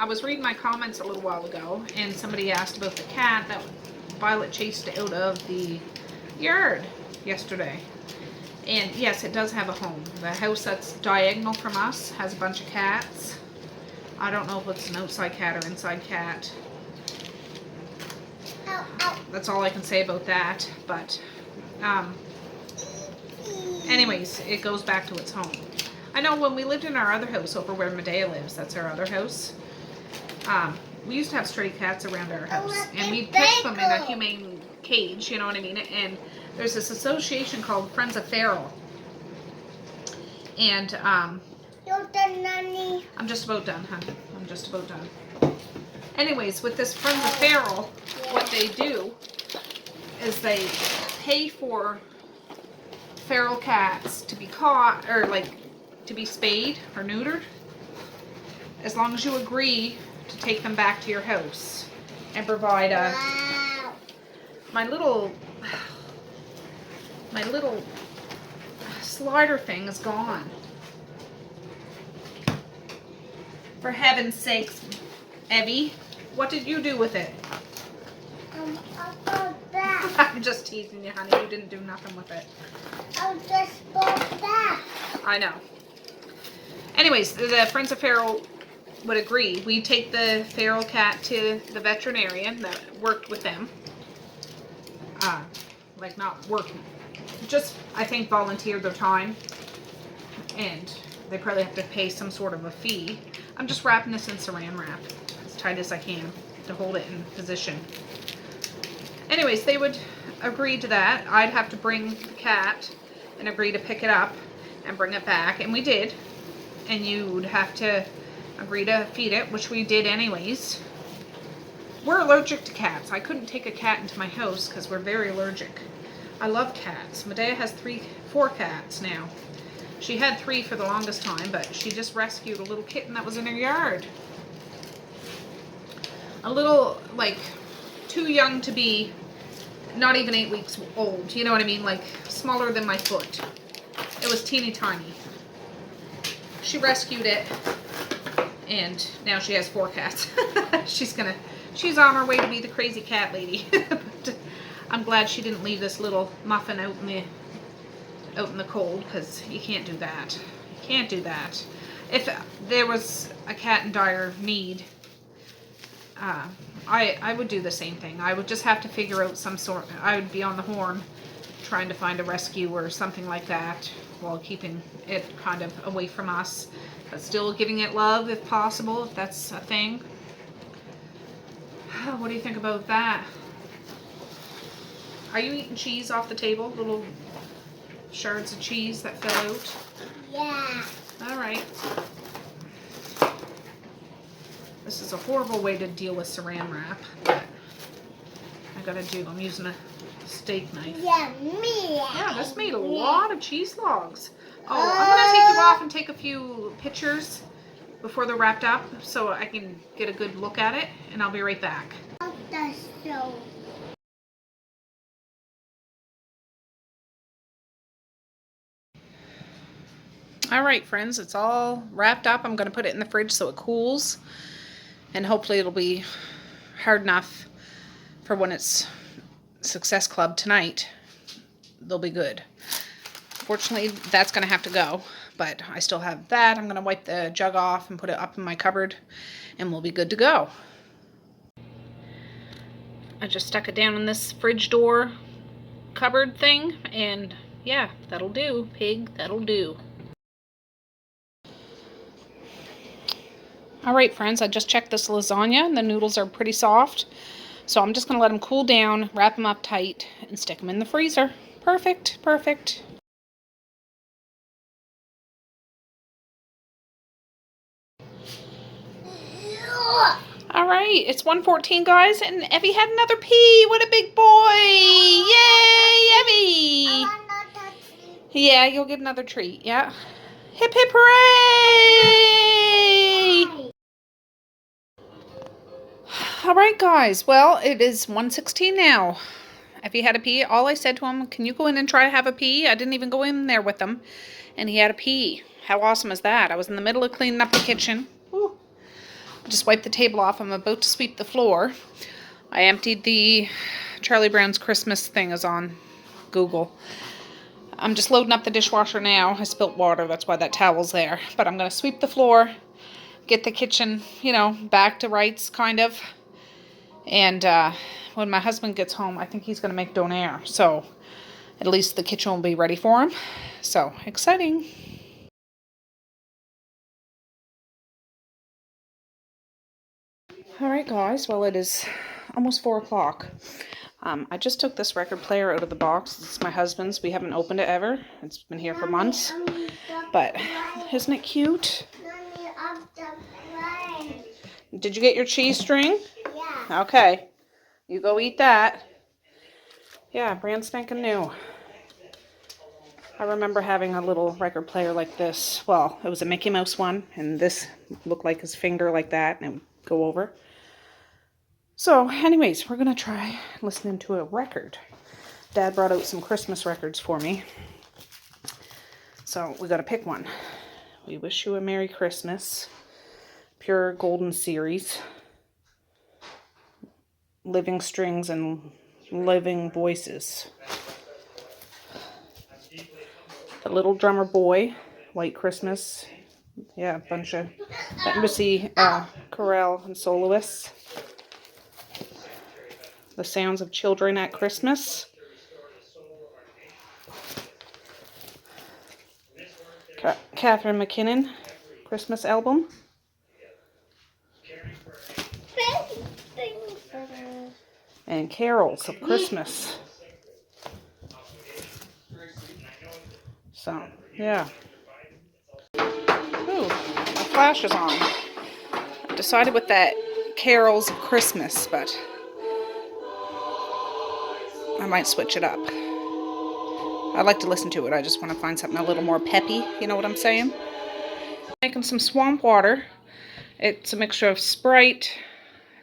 I was reading my comments a little while ago, and somebody asked about the cat that Violet chased out of the yard yesterday. And yes, it does have a home. The house that's diagonal from us has a bunch of cats. I don't know if it's an outside cat or inside cat. That's all I can say about that. But anyways, it goes back to its home. I know when we lived in our other house over where Medea lives, that's our other house. We used to have stray cats around our house, and we'd catch them in a humane cage, you know what I mean? And there's this association called Friends of Feral. And You're done, Nanny. I'm just about done, honey. I'm just about done. Anyways, with this Friends of Feral, what they do is they pay for feral cats to be caught, or like to be spayed or neutered, as long as you agree to take them back to your house and provide a. Wow. My little slider thing is gone. For heaven's sakes, Evie, what did you do with it? I'll go back. I'm just teasing you, honey. You didn't do nothing with it. I'll just go back. I know. Anyways, the Friends of Feral would agree. We take the feral cat to the veterinarian that worked with them. Like not working, just I think volunteered their time, and they probably have to pay some sort of a fee. I'm just wrapping this in saran wrap as tight as I can to hold it in position. Anyways, they would agree to that. I'd have to bring the cat and agree to pick it up and bring it back, and we did. And you would have to agree to feed it, which we did anyways. We're allergic to cats. I couldn't take a cat into my house because we're very allergic. I love cats. Medea has 4 cats now. She had 3 for the longest time, but she just rescued a little kitten that was in her yard. A little, like, too young to be, not even 8 weeks old. You know what I mean? Like, smaller than my foot. It was teeny tiny. She rescued it, and now she has 4 cats. She's on her way to be the crazy cat lady. But I'm glad she didn't leave this little muffin out in out in the cold, because you can't do that. You can't do that. If there was a cat in dire need, I would do the same thing. I would just have to figure out some sort. I would be on the horn trying to find a rescue or something like that while keeping it kind of away from us, but still giving it love if possible, if that's a thing. What do you think about that? Are you eating cheese off the table? Little shards of cheese that fell out? Yeah. All right. This is a horrible way to deal with saran wrap, but I gotta do. I'm using a steak knife. Yeah, me. Yeah, this made a lot of cheese logs. Oh, I'm gonna take you off and take a few pictures before they're wrapped up so I can get a good look at it, and I'll be right back. That's so. All right, friends, it's all wrapped up. I'm gonna put it in the fridge so it cools, and hopefully it'll be hard enough for when it's Success Club tonight. They'll be good. Fortunately, that's gonna have to go, but I still have that. I'm gonna wipe the jug off and put it up in my cupboard, and we'll be good to go. I just stuck it down in this fridge door cupboard thing, and yeah, that'll do, pig, that'll do. All right, friends, I just checked this lasagna, and the noodles are pretty soft. So I'm just going to let them cool down, wrap them up tight, and stick them in the freezer. Perfect, perfect. All right, it's 1:14, guys, and Evie had another pee. What a big boy. Yay, Evie. Yeah, you'll get another treat, yeah. Hip, hip, hooray. All right, guys. Well, it is 1:16 now. If he had a pee, all I said to him, can you go in and try to have a pee? I didn't even go in there with him, and he had a pee. How awesome is that? I was in the middle of cleaning up the kitchen. Ooh. Just wiped the table off. I'm about to sweep the floor. I emptied the Charlie Brown's Christmas thing is on Google. I'm just loading up the dishwasher now. I spilt water. That's why that towel's there. But I'm going to sweep the floor, get the kitchen, you know, back to rights, kind of. And when my husband gets home, I think he's going to make donair. So at least the kitchen will be ready for him. So exciting. All right, guys. Well, it is almost 4 o'clock. I just took this record player out of the box. It's my husband's. We haven't opened it ever. It's been here for months. But isn't it cute? Did you get your cheese string? Yeah. Okay. You go eat that. Yeah, brand spanking new. I remember having a little record player like this. Well, it was a Mickey Mouse one, and this looked like his finger like that, and it would go over. So, anyways, we're going to try listening to a record. Dad brought out some Christmas records for me. So, we got to pick one. We Wish You a Merry Christmas. Pure Golden Series. Living Strings and Living Voices. The Little Drummer Boy. White Christmas. Yeah, a bunch of Embassy chorale and soloists. The Sounds of Children at Christmas. Catherine McKinnon, Christmas album. And Carols of Christmas. So, yeah. Ooh, my flash is on. I decided with that Carols of Christmas, but I might switch it up. I like to listen to it. I just want to find something a little more peppy. You know what I'm saying? Making some swamp water. It's a mixture of Sprite,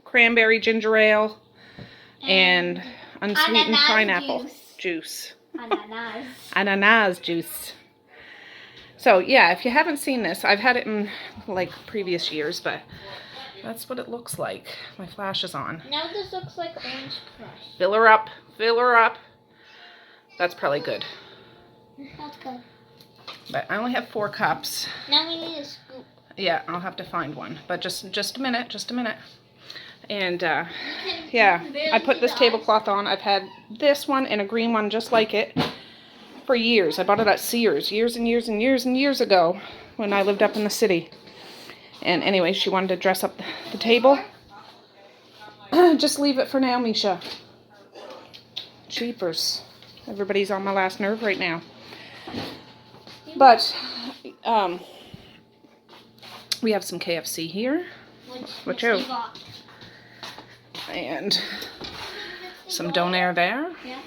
cranberry ginger ale, and unsweetened pineapple juice. Ananas juice. So yeah, if you haven't seen this, I've had it in like previous years, but that's what it looks like. My flash is on. Now this looks like orange crush. Fill her up. Fill her up. That's probably good. That's good. But I only have 4 cups. Now we need a scoop. Yeah, I'll have to find one. But just a minute, And You yeah, can barely I put see this the tablecloth on. I've had this one and a green one just like it for years. I bought it at Sears years and years and years and years ago when I lived up in the city. And anyway, she wanted to dress up the table. Just leave it for now, Misha. Cheapers. Everybody's on my last nerve right now. But we have some KFC here. Which you? we got. And some donair there. Yeah.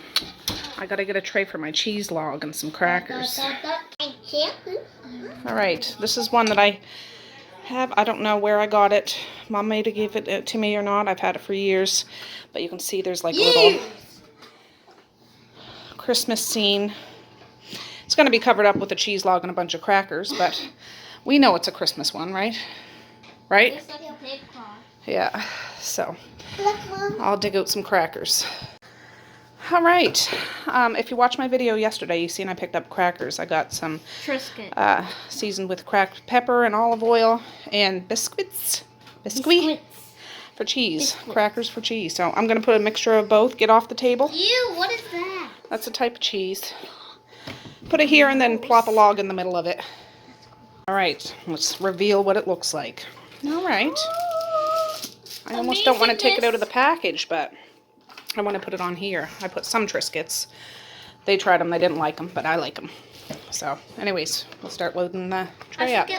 I gotta get a tray for my cheese log and some crackers. And shampoo. Alright, this is one that I have. I don't know where I got it. Mom may have gave it to me or not. I've had it for years. But you can see there's like a little Christmas scene. It's going to be covered up with a cheese log and a bunch of crackers, but we know it's a Christmas one, right? Right? It's like a pig claw. Yeah, so Look, Mom. I'll dig out some crackers. All right, if you watched my video yesterday, you seen I picked up crackers. I got some Triscuit. seasoned with cracked pepper and olive oil and biscuits. Biscuit for cheese. Biscuits. Crackers for cheese. So I'm going to put a mixture of both. Get off the table. Ew, what is that? That's a type of cheese. Put it here and then plop a log in the middle of it. All right, let's reveal what it looks like. All right. I almost don't want to take it out of the package, but I want to put it on here. I put some Triscuits. They tried them. They didn't like them, but I like them. So, anyways, we'll start loading the tray up.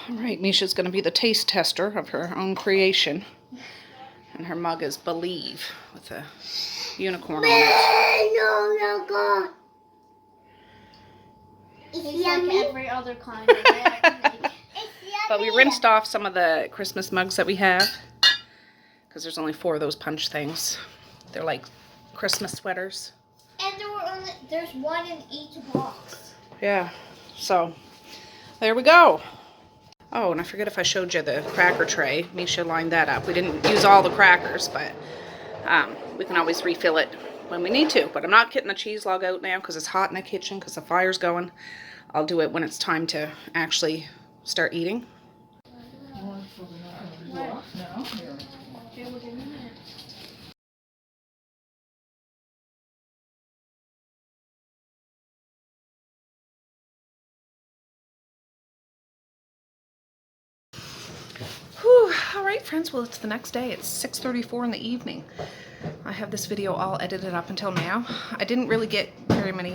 All right, Misha's going to be the taste tester of her own creation. And her mug is Believe with a unicorn on it. No, God. It's yummy. Like every other kind of egg. But we rinsed off some of the Christmas mugs that we have. Because there's only 4 of those punch things. They're like Christmas sweaters. And there's one in each box. Yeah, so there we go. Oh, and I forget if I showed you the cracker tray. Misha lined that up. We didn't use all the crackers, but we can always refill it when we need to. But I'm not getting the cheese log out now because it's hot in the kitchen because the fire's going. I'll do it when it's time to actually start eating. Whew. All right, friends. Well, it's the next day. It's 6:34 in the evening. I have this video all edited up until now. I didn't really get very many,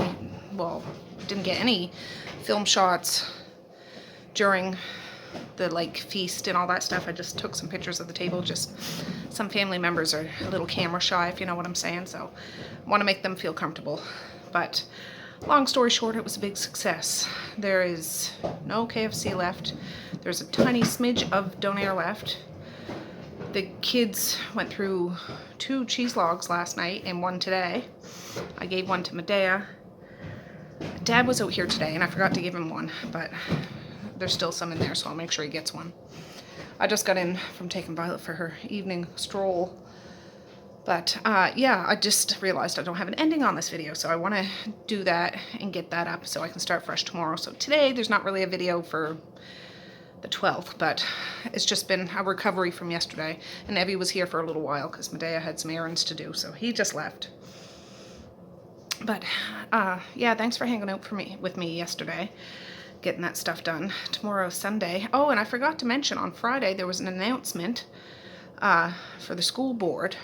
well, didn't get any film shots during the feast and all that stuff. I just took some pictures of the table. Just some family members are a little camera shy, if you know what I'm saying. So I want to make them feel comfortable. But long story short, it was a big success. There is no KFC left. There's a tiny smidge of donair left. The kids went through 2 cheese logs last night and 1 today. I gave 1 to Medea. Dad was out here today and I forgot to give him 1, but there's still some in there, so I'll make sure he gets 1. I just got in from taking Violet for her evening stroll. But yeah, I just realized I don't have an ending on this video, so I want to do that and get that up so I can start fresh tomorrow. So today there's not really a video for the 12th, but it's just been a recovery from yesterday. And Evie was here for a little while because Medea had some errands to do, so he just left. But yeah, thanks for hanging out with me yesterday, getting that stuff done. Tomorrow's Sunday. Oh, and I forgot to mention on Friday there was an announcement for the school board.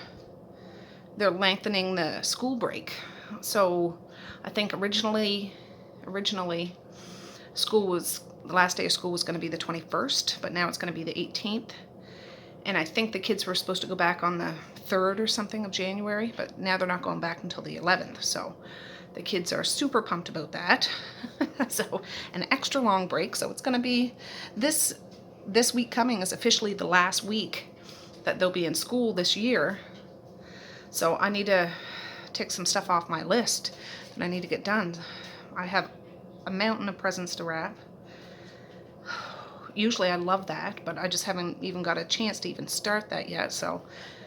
They're lengthening the school break. So I think originally the last day of school was going to be the 21st, but now it's going to be the 18th. And I think the kids were supposed to go back on the 3rd or something of January, but now they're not going back until the 11th. So the kids are super pumped about that. So an extra long break. So it's going to be this week coming is officially the last week that they'll be in school this year. So I need to take some stuff off my list that I need to get done. I have a mountain of presents to wrap. Usually I love that, but I just haven't even got a chance to even start that yet. So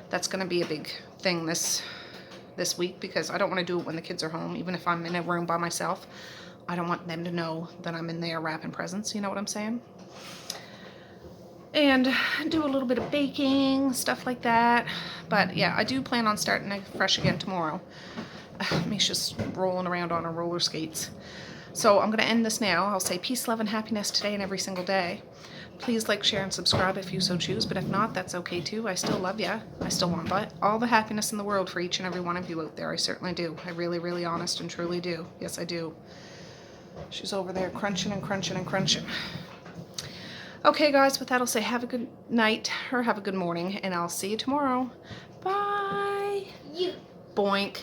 that's going to be a big thing this week because I don't want to do it when the kids are home. Even if I'm in a room by myself, I don't want them to know that I'm in there wrapping presents, you know what I'm saying? And do a little bit of baking, stuff like that. But yeah, I do plan on starting fresh again tomorrow. Misha's rolling around on her roller skates. So I'm going to end this now. I'll say peace, love, and happiness today and every single day. Please like, share, and subscribe if you so choose. But if not, that's okay too. I still love you. I still want all the happiness in the world for each and every one of you out there. I certainly do. I really, really honest and truly do. Yes, I do. She's over there crunching and crunching and crunching. Okay, guys, with that, I'll say have a good night or have a good morning, and I'll see you tomorrow. Bye. You. Boink.